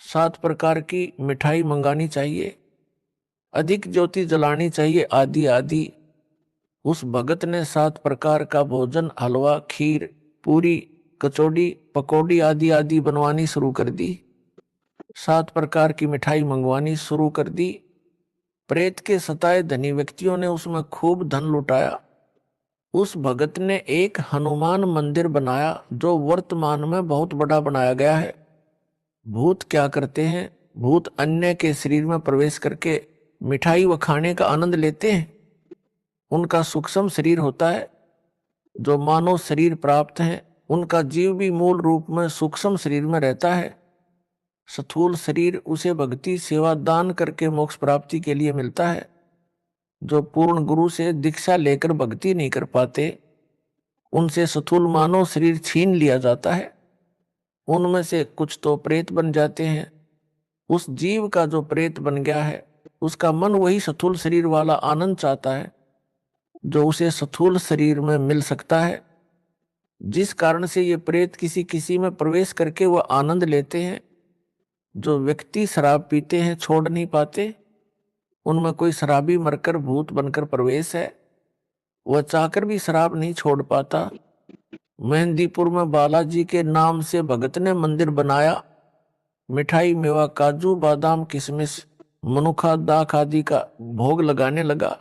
Speaker 1: 7 प्रकार की मिठाई मंगानी चाहिए, अधिक ज्योति जलानी चाहिए, आदि आदि। उस भगत ने 7 प्रकार का भोजन, हलवा, खीर, पूरी, कचौड़ी, पकौड़ी आदि आदि बनवानी शुरू कर दी। 7 प्रकार की मिठाई मंगवानी शुरू कर दी। प्रेत के सताए धनी व्यक्तियों ने उसमें खूब धन लुटाया। उस भगत ने एक हनुमान मंदिर बनाया, जो वर्तमान में बहुत बड़ा बनाया गया है। भूत क्या करते हैं? भूत अन्य के शरीर में प्रवेश करके मिठाई व खाने का आनंद लेते हैं। उनका सूक्ष्म शरीर होता है। जो मानव शरीर प्राप्त है, उनका जीव भी मूल रूप में सूक्ष्म शरीर में रहता है। स्थूल शरीर उसे भक्ति, सेवा, दान करके मोक्ष प्राप्ति के लिए मिलता है। जो पूर्ण गुरु से दीक्षा लेकर भक्ति नहीं कर पाते, उनसे स्थूल मानव शरीर छीन लिया जाता है। उनमें से कुछ तो प्रेत बन जाते हैं। उस जीव का जो प्रेत बन गया है, उसका मन वही स्थूल शरीर वाला आनंद चाहता है, जो उसे स्थूल शरीर में मिल सकता है। जिस कारण से ये प्रेत किसी किसी में प्रवेश करके वह आनंद लेते हैं। जो व्यक्ति शराब पीते हैं, छोड़ नहीं पाते, उनमें कोई शराबी मरकर भूत बनकर प्रवेश है। वह चाहकर भी शराब नहीं छोड़ पाता। मेहंदीपुर में बालाजी के नाम से भगत ने मंदिर बनाया। मिठाई, मेवा, काजू, बादाम, किशमिश, मनुखा, दाख आदि का भोग लगाने लगा।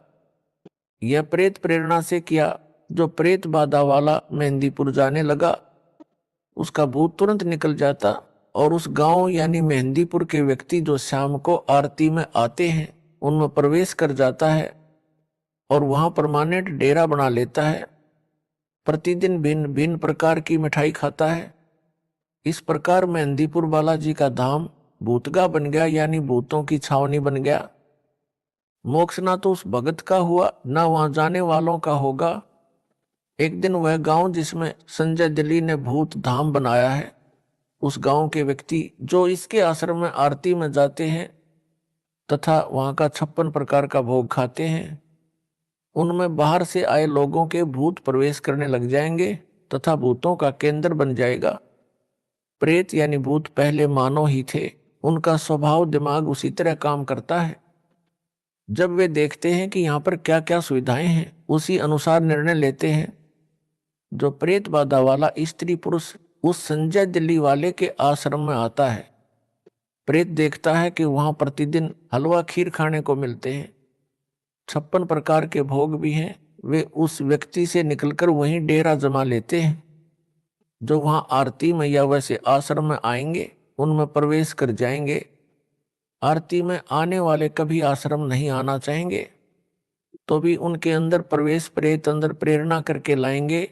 Speaker 1: यह प्रेत प्रेरणा से किया। जो प्रेत बाधा वाला मेहंदीपुर जाने लगा, उसका भूत तुरंत निकल जाता और उस गांव यानी मेहंदीपुर के व्यक्ति जो शाम को आरती में आते हैं, उनमें प्रवेश कर जाता है और वहां परमानेंट डेरा बना लेता है। प्रतिदिन भिन्न भिन्न प्रकार की मिठाई खाता है। इस प्रकार मेहंदीपुर बालाजी का धाम भूतगा बन गया, यानी भूतों की छावनी बन गया। मोक्ष ना तो उस भगत का हुआ, ना वहां जाने वालों का होगा। एक दिन वह गांव जिसमें संजय दिल्ली ने भूत धाम बनाया है, उस गांव के व्यक्ति जो इसके आश्रम में आरती में जाते हैं तथा वहां का 56 प्रकार का भोग खाते हैं, उनमें बाहर से आए लोगों के भूत प्रवेश करने लग जाएंगे तथा भूतों का केंद्र बन जाएगा। प्रेत यानी भूत पहले मानव ही थे। उनका स्वभाव, दिमाग उसी तरह काम करता है। जब वे देखते हैं कि यहाँ पर क्या क्या सुविधाएं हैं, उसी अनुसार निर्णय लेते हैं। जो प्रेत बाधा वाला स्त्री पुरुष उस संजय दिल्ली वाले के आश्रम में आता है, प्रेत देखता है कि वहां प्रतिदिन हलवा खीर खाने को मिलते हैं, 56 प्रकार के भोग भी हैं। वे उस व्यक्ति से निकलकर वहीं डेरा जमा लेते हैं। जो वहां आरती में या वैसे आश्रम में आएंगे, उनमें प्रवेश कर जाएंगे। आरती में आने वाले कभी आश्रम नहीं आना चाहेंगे तो भी उनके अंदर प्रवेश प्रेत अंदर प्रेरणा करके लाएंगे।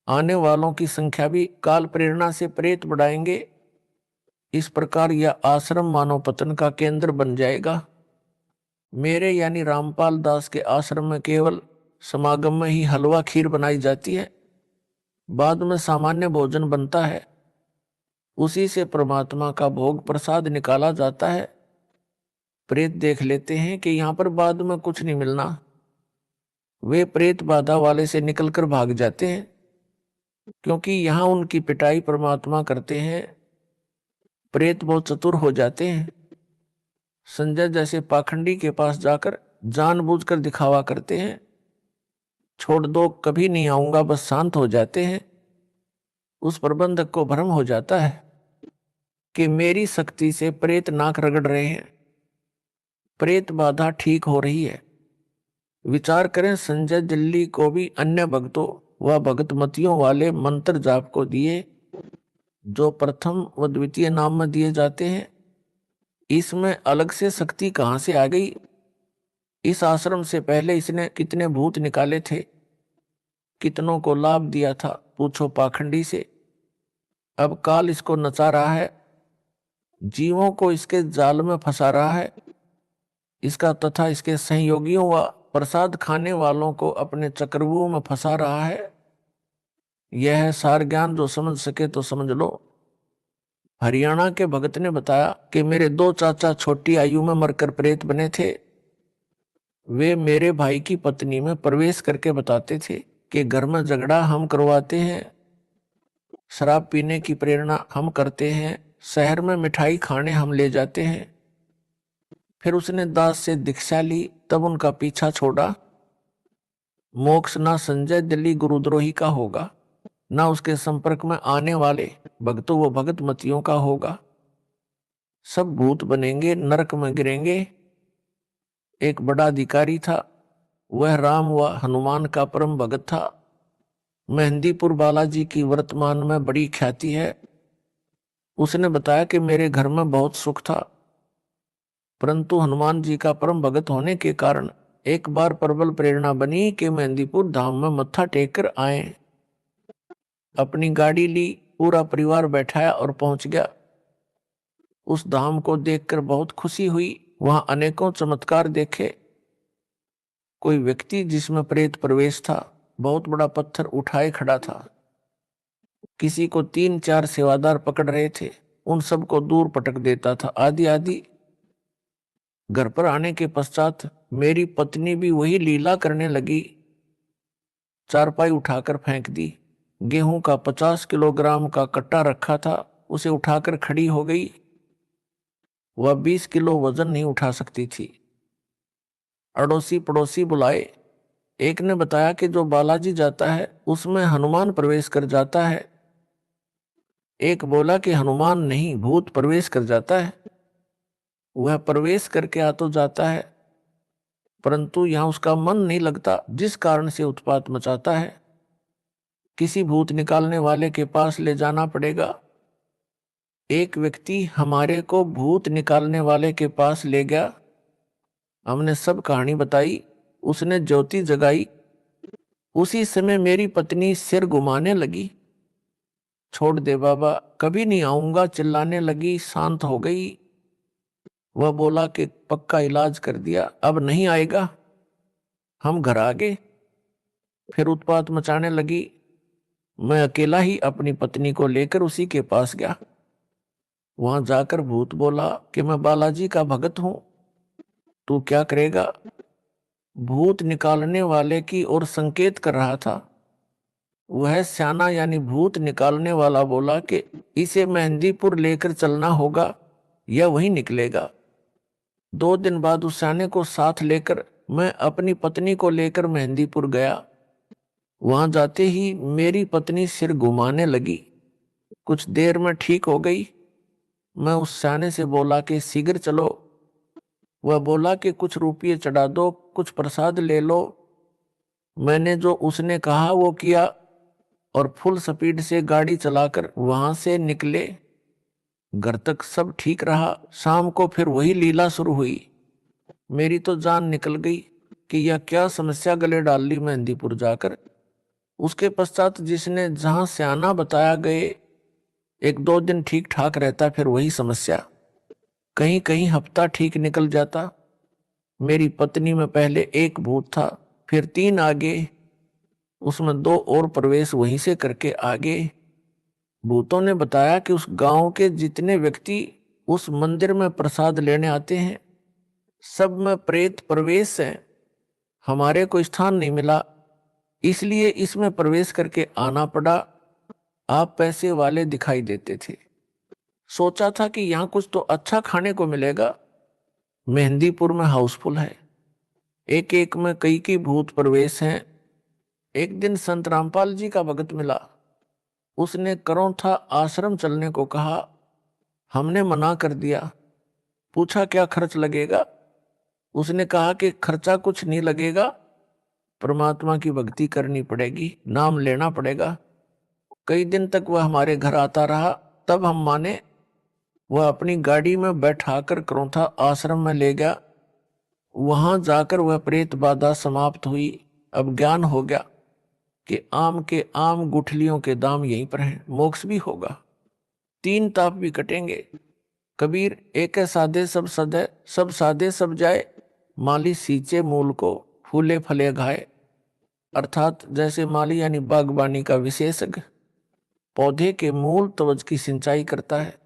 Speaker 1: आने वालों की संख्या भी काल प्रेरणा से प्रेत बढ़ाएंगे। इस प्रकार यह आश्रम मानव पतन का केंद्र बन जाएगा। मेरे यानी रामपाल दास के आश्रम में केवल समागम में ही हलवा खीर बनाई जाती है, बाद में सामान्य भोजन बनता है। उसी से परमात्मा का भोग प्रसाद निकाला जाता है। प्रेत देख लेते हैं कि यहाँ पर बाद में कुछ नहीं मिलना, वे प्रेत बाधा वाले से निकलकर भाग जाते हैं, क्योंकि यहाँ उनकी पिटाई परमात्मा करते हैं। प्रेत बहुत चतुर हो जाते हैं। संजय जैसे पाखंडी के पास जाकर जानबूझकर दिखावा करते हैं, छोड़ दो कभी नहीं आऊंगा, बस शांत हो जाते हैं। उस प्रबंधक को भ्रम हो जाता है कि मेरी शक्ति से प्रेत नाक रगड़ रहे हैं, प्रेत बाधा ठीक हो रही है। विचार करें, संजय दिल्ली को भी अन्य भक्तों व भगतमतियों वाले मंत्र जाप को दिए, जो प्रथम व द्वितीय नाम में दिए जाते हैं। इसमें अलग से शक्ति कहां से आ गई? इस आश्रम से पहले इसने कितने भूत निकाले थे, कितनों को लाभ दिया था, पूछो पाखंडी से। अब काल इसको नचा रहा है, जीवों को इसके जाल में फंसा रहा है। इसका तथा इसके सहयोगियों व प्रसाद खाने वालों को अपने चक्रव्यूह में फंसा रहा है। यह है सार ज्ञान, जो समझ सके तो समझ लो। हरियाणा के भगत ने बताया कि मेरे 2 चाचा छोटी आयु में मरकर प्रेत बने थे। वे मेरे भाई की पत्नी में प्रवेश करके बताते थे कि घर में झगड़ा हम करवाते हैं, शराब पीने की प्रेरणा हम करते हैं, शहर में मिठाई खाने हम ले जाते हैं। फिर उसने दास से दीक्षा ली, तब उनका पीछा छोड़ा। मोक्ष ना संजय दिल्ली गुरुद्रोही का होगा, ना उसके संपर्क में आने वाले भक्तों व भगतमतियों का होगा। सब भूत बनेंगे, नरक में गिरेंगे। एक बड़ा अधिकारी था, वह राम व हनुमान का परम भगत था। मेहंदीपुर बालाजी की वर्तमान में बड़ी ख्याति है। उसने बताया कि मेरे घर में बहुत सुख था, परंतु हनुमान जी का परम भगत होने के कारण एक बार प्रबल प्रेरणा बनी कि मेहंदीपुर धाम में मत्था टेक कर आए। अपनी गाड़ी ली, पूरा परिवार बैठाया और पहुंच गया। उस धाम को देखकर बहुत खुशी हुई। वहां अनेकों चमत्कार देखे। कोई व्यक्ति जिसमें प्रेत प्रवेश था, बहुत बड़ा पत्थर उठाए खड़ा था। किसी को 3-4 सेवादार पकड़ रहे थे, उन सबको दूर पटक देता था आदि आदि। घर पर आने के पश्चात मेरी पत्नी भी वही लीला करने लगी। चारपाई उठाकर फेंक दी। गेहूं का 50 किलोग्राम का कट्टा रखा था, उसे उठाकर खड़ी हो गई। वह 20 किलो वजन नहीं उठा सकती थी। अड़ोसी पड़ोसी बुलाए। एक ने बताया कि जो बालाजी जाता है उसमें हनुमान प्रवेश कर जाता है। एक बोला कि हनुमान नहीं, भूत प्रवेश कर जाता है। वह प्रवेश करके आ तो जाता है, परंतु यहां उसका मन नहीं लगता, जिस कारण से उत्पात मचाता है। किसी भूत निकालने वाले के पास ले जाना पड़ेगा। एक व्यक्ति हमारे को भूत निकालने वाले के पास ले गया। हमने सब कहानी बताई, उसने ज्योति जगाई। उसी समय मेरी पत्नी सिर घुमाने लगी। छोड़ दे बाबा, कभी नहीं आऊंगा, चिल्लाने लगी। शांत हो गई। वह बोला कि पक्का इलाज कर दिया, अब नहीं आएगा। हम घर आ गए। फिर उत्पात मचाने लगी। मैं अकेला ही अपनी पत्नी को लेकर उसी के पास गया। वहां जाकर भूत बोला कि मैं बालाजी का भगत हूं, तू क्या करेगा? भूत निकालने वाले की ओर संकेत कर रहा था। वह स्याना यानी भूत निकालने वाला बोला कि इसे मेहंदीपुर लेकर चलना होगा या वहीं निकलेगा। 2 दिन बाद उस स्याने को साथ लेकर मैं अपनी पत्नी को लेकर मेहंदीपुर गया। वहां जाते ही मेरी पत्नी सिर घुमाने लगी। कुछ देर में ठीक हो गई। मैं उस स्याने से बोला कि शीघ्र चलो। वह बोला कि कुछ रुपये चढ़ा दो, कुछ प्रसाद ले लो। मैंने जो उसने कहा वो किया और फुल स्पीड से गाड़ी चलाकर वहां से निकले। घर तक सब ठीक रहा। शाम को फिर वही लीला शुरू हुई। मेरी तो जान निकल गई कि यह क्या समस्या गले डाल ली मेहंदीपुर जाकर। उसके पश्चात जिसने जहां स्याना बताया गए, 1-2 दिन ठीक ठाक रहता, फिर वही समस्या। कहीं कहीं हफ्ता ठीक निकल जाता। मेरी पत्नी में पहले एक भूत था, फिर 3 आगे, उसमें 2 और प्रवेश वहीं से करके आगे। भूतों ने बताया कि उस गांव के जितने व्यक्ति उस मंदिर में प्रसाद लेने आते हैं, सब में प्रेत प्रवेश है। हमारे को स्थान नहीं मिला, इसलिए इसमें प्रवेश करके आना पड़ा। आप पैसे वाले दिखाई देते थे। सोचा था कि यहाँ कुछ तो अच्छा खाने को मिलेगा। मेहंदीपुर में हाउसफुल है, एक एक में कई कई भूत प्रवेश हैं। एक दिन संत रामपाल जी का भगत मिला। उसने करौंथा आश्रम चलने को कहा। हमने मना कर दिया। पूछा क्या खर्च लगेगा। उसने कहा कि खर्चा कुछ नहीं लगेगा, परमात्मा की भक्ति करनी पड़ेगी, नाम लेना पड़ेगा। कई दिन तक वह हमारे घर आता रहा, तब हम माने। वह अपनी गाड़ी में बैठाकर करौंथा आश्रम में ले गया। वहां जाकर वह प्रेत बाधा समाप्त हुई। अब ज्ञान हो गया कि आम के आम गुठलियों के दाम यहीं पर हैं। मोक्ष भी होगा, 3 ताप भी कटेंगे। कबीर एक है साधे सब सदे, सब साधे सब जाए, माली सींचे मूल को, फूले फले घाए। अर्थात जैसे माली यानी बागबानी का विशेषज्ञ पौधे के मूल तवज की सिंचाई करता है,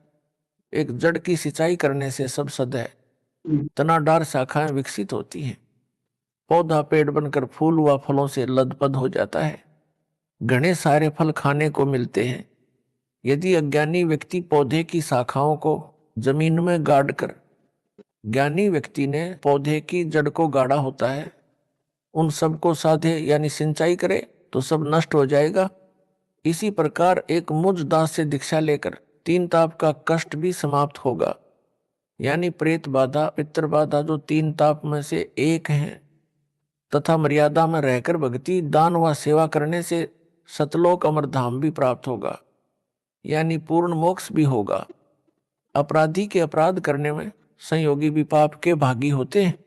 Speaker 1: एक जड़ की सिंचाई करने से सब सद है, तनाडार शाखाएं विकसित होती हैं, पौधा पेड़ बनकर फूल व फलों से लदपद हो जाता है, घने सारे फल खाने को मिलते हैं। यदि अज्ञानी व्यक्ति पौधे की शाखाओं को जमीन में गाड़ कर, ज्ञानी व्यक्ति ने पौधे की जड़ को गाड़ा होता है, उन सबको साधे यानी सिंचाई करे तो सब नष्ट हो जाएगा। इसी प्रकार एक मुझ दास से दीक्षा लेकर 3 ताप का कष्ट भी समाप्त होगा। यानी प्रेत बाधा, पितृ बाधा जो 3 ताप में से एक हैं, तथा मर्यादा में रहकर भक्ति दान व सेवा करने से सतलोक अमर धाम भी प्राप्त होगा, यानी पूर्ण मोक्ष भी होगा। अपराधी के अपराध करने में संयोगी भी पाप के भागी होते हैं।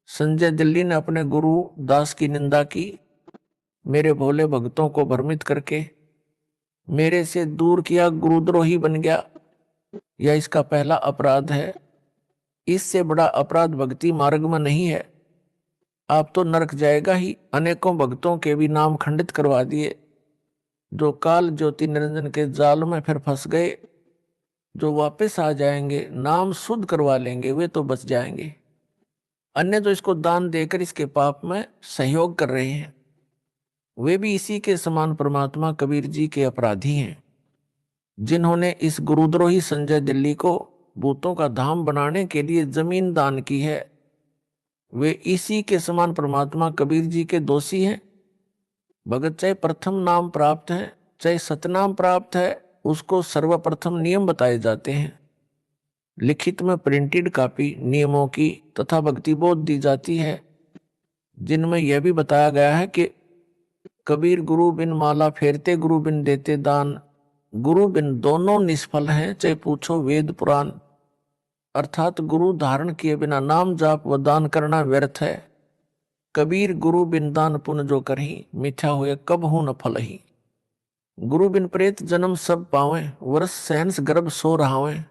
Speaker 1: संजय दिल्ली ने अपने गुरु दास की निंदा की। मेरे भोले भक्तों को भ्रमित करके मेरे से दूर किया, गुरुद्रोही बन गया। यह इसका पहला अपराध है। इससे बड़ा अपराध भक्ति मार्ग में नहीं है। आप तो नरक जाएगा ही। अनेकों भक्तों के भी नाम खंडित करवा दिए, जो काल ज्योति निरंजन के जाल में फिर फंस गए। जो वापस आ जाएंगे, नाम शुद्ध करवा लेंगे, वे तो बच जाएंगे। अन्य जो इसको दान देकर इसके पाप में सहयोग कर रहे हैं, वे भी इसी के समान परमात्मा कबीर जी के अपराधी हैं। जिन्होंने इस गुरुद्रोही संजय दिल्ली को भूतों का धाम बनाने के लिए जमीन दान की है, वे इसी के समान परमात्मा कबीर जी के दोषी हैं। भगत चाहे प्रथम नाम प्राप्त है, चाहे सतनाम प्राप्त है, उसको सर्वप्रथम नियम बताए जाते हैं। लिखित में प्रिंटेड कॉपी नियमों की तथा भक्ति बोध दी जाती है, जिनमें यह भी बताया गया है कि कबीर गुरु बिन माला फेरते, गुरु बिन देते दान, गुरु बिन दोनों निष्फल हैं, चाहे पूछो वेद पुराण। अर्थात गुरु धारण किए बिना नाम जाप व दान करना व्यर्थ है। कबीर गुरु बिन दान पुण्य जो करही, मिथ्या हुए कब हूं न फल ही। गुरु बिन प्रेत जन्म सब पावे, वर्ष सहंस गर्भ सो रहावे।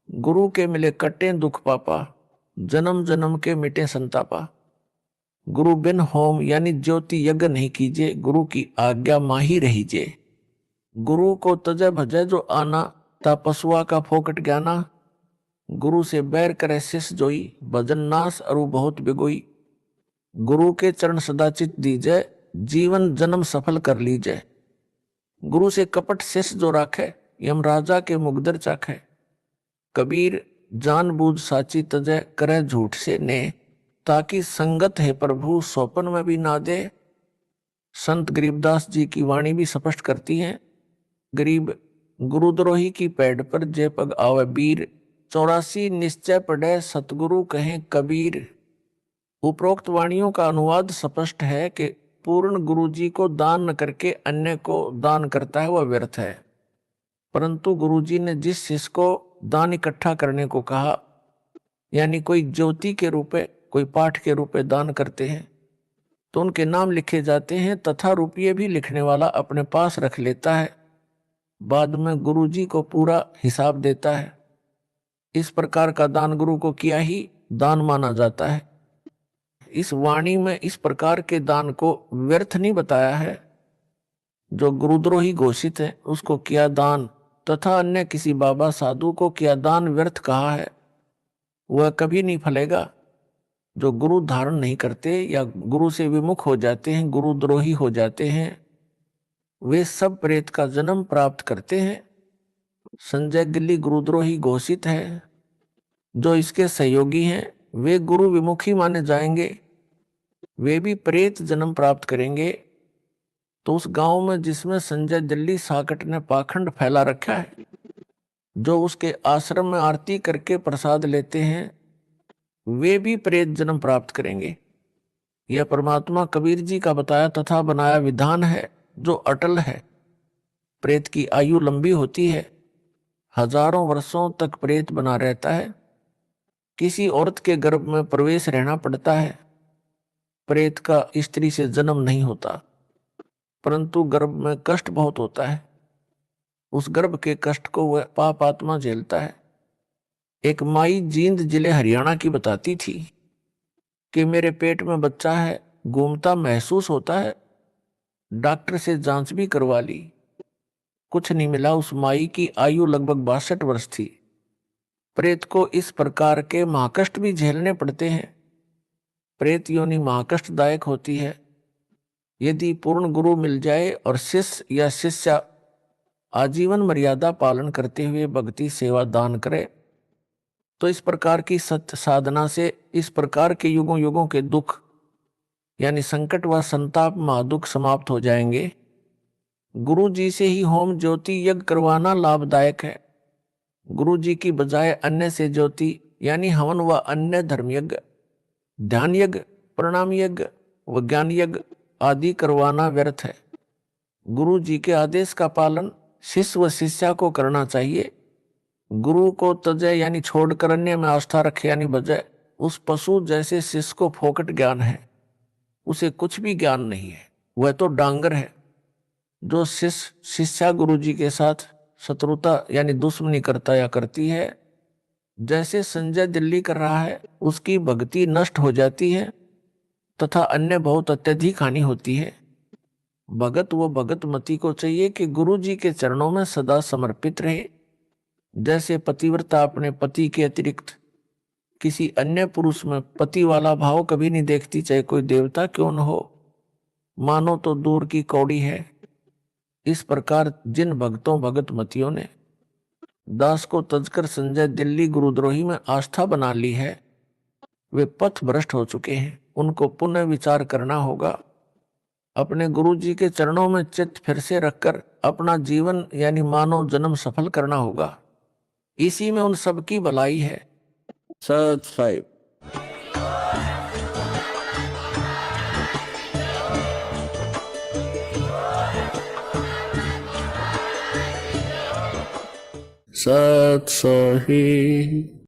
Speaker 1: गुरु के मिले कटे दुख पापा, जन्म जन्म के मिटे संतापा। गुरु बिन होम यानी ज्योति यज्ञ नहीं कीजिए, गुरु की आज्ञा माही रहीजे। गुरु को तजय भजय जो आना, ता पशुआ का फोकट ज्ञाना। गुरु से बैर करे शिष जोई, भजन नाश अरु बहुत बिगोई। गुरु के चरण सदा चित दीजय, जीवन जन्म सफल कर लीजय। गुरु से कपट शिष जो राखे, यम राजा के मुगदर चाखे। कबीर जानबूझ साची तजय करे झूठ से ने, ताकि संगत है प्रभु सोपन में भी ना दे। संत गरीबदास जी की वाणी भी स्पष्ट करती है, गरीब गुरुद्रोही की पैड़ पर जय पग आवे बीर, 84 निश्चय पढ़े सतगुरु कहें कबीर। उपरोक्त वाणियों का अनुवाद स्पष्ट है कि पूर्ण गुरु जी को दान न करके अन्य को दान करता है वह व्यर्थ है। परंतु गुरु जी ने जिस शिष्य को दान इकट्ठा करने को कहा, यानी कोई ज्योति के रूप में, कोई पाठ के रूप में दान करते हैं, तो उनके नाम लिखे जाते हैं तथा रुपये भी लिखने वाला अपने पास रख लेता है, बाद में गुरु जी को पूरा हिसाब देता है। इस प्रकार का दान गुरु को किया ही दान माना जाता है। इस वाणी में इस प्रकार के दान को व्यर्थ नहीं बताया है। जो गुरुद्रोही घोषित है उसको किया दान, तथा अन्य किसी बाबा साधु को किया दान व्यर्थ कहा है, वह कभी नहीं फलेगा। जो गुरु धारण नहीं करते या गुरु से विमुख हो जाते हैं, गुरुद्रोही हो जाते हैं, वे सब प्रेत का जन्म प्राप्त करते हैं। संजय गिल्ली गुरुद्रोही घोषित है। जो इसके सहयोगी हैं वे गुरु विमुखी माने जाएंगे, वे भी प्रेत जन्म प्राप्त करेंगे। तो उस गांव में जिसमें संजय दिल्ली साकट ने पाखंड फैला रखा है, जो उसके आश्रम में आरती करके प्रसाद लेते हैं, वे भी प्रेत जन्म प्राप्त करेंगे। यह परमात्मा कबीर जी का बताया तथा बनाया विधान है जो अटल है। प्रेत की आयु लंबी होती है, हजारों वर्षों तक प्रेत बना रहता है। किसी औरत के गर्भ में प्रवेश रहना पड़ता है। प्रेत का स्त्री से जन्म नहीं होता, परंतु गर्भ में कष्ट बहुत होता है। उस गर्भ के कष्ट को वह पाप आत्मा झेलता है। एक माई जींद जिले हरियाणा की बताती थी कि मेरे पेट में बच्चा है, घूमता महसूस होता है, डॉक्टर से जांच भी करवा ली, कुछ नहीं मिला। उस माई की आयु लगभग 62 वर्ष थी। प्रेत को इस प्रकार के महाकष्ट भी झेलने पड़ते हैं। प्रेत योनि महाकष्टदायक होती है। यदि पूर्ण गुरु मिल जाए और शिष्य या शिष्या आजीवन मर्यादा पालन करते हुए भक्ति सेवा दान करे, तो इस प्रकार की सत्य साधना से इस प्रकार के युगों युगों के दुख यानी संकट व संताप महादुख समाप्त हो जाएंगे। गुरु जी से ही होम ज्योति यज्ञ करवाना लाभदायक है। गुरु जी की बजाय अन्य से ज्योति यानी हवन व अन्य धर्म यज्ञ, ध्यान यज्ञ, प्रणाम यज्ञ व ज्ञान यज्ञ आदि करवाना व्यर्थ है। गुरु जी के आदेश का पालन शिष्य व शिष्या को करना चाहिए। गुरु को तजय यानी छोड़कर अन्य में आस्था रखे यानी बजाय उस पशु जैसे शिष्य को फोकट ज्ञान है, उसे कुछ भी ज्ञान नहीं है, वह तो डांगर है। जो शिष्य शिष्या गुरु जी के साथ शत्रुता यानी दुश्मनी करता या करती है, जैसे संजय दिल्ली कर रहा है, उसकी भक्ति नष्ट हो जाती है तथा अन्य बहुत अत्यधिक हानि होती है। भगत व भगत मती को चाहिए कि गुरु जी के चरणों में सदा समर्पित रहे। जैसे पतिव्रता अपने पति के अतिरिक्त किसी अन्य पुरुष में पति वाला भाव कभी नहीं देखती, चाहे कोई देवता क्यों न हो, मानो तो दूर की कौड़ी है। इस प्रकार जिन भक्तों भगत मतियों ने दास को तजकर संजय दिल्ली गुरुद्रोही में आस्था बना ली है, वे पथ भ्रष्ट हो चुके हैं। उनको पुनः विचार करना होगा। अपने गुरु जी के चरणों में चित्त फिर से रखकर अपना जीवन यानी मानव जन्म सफल करना होगा। इसी में उन सब की भलाई है। सत साहिब। सत साहिब।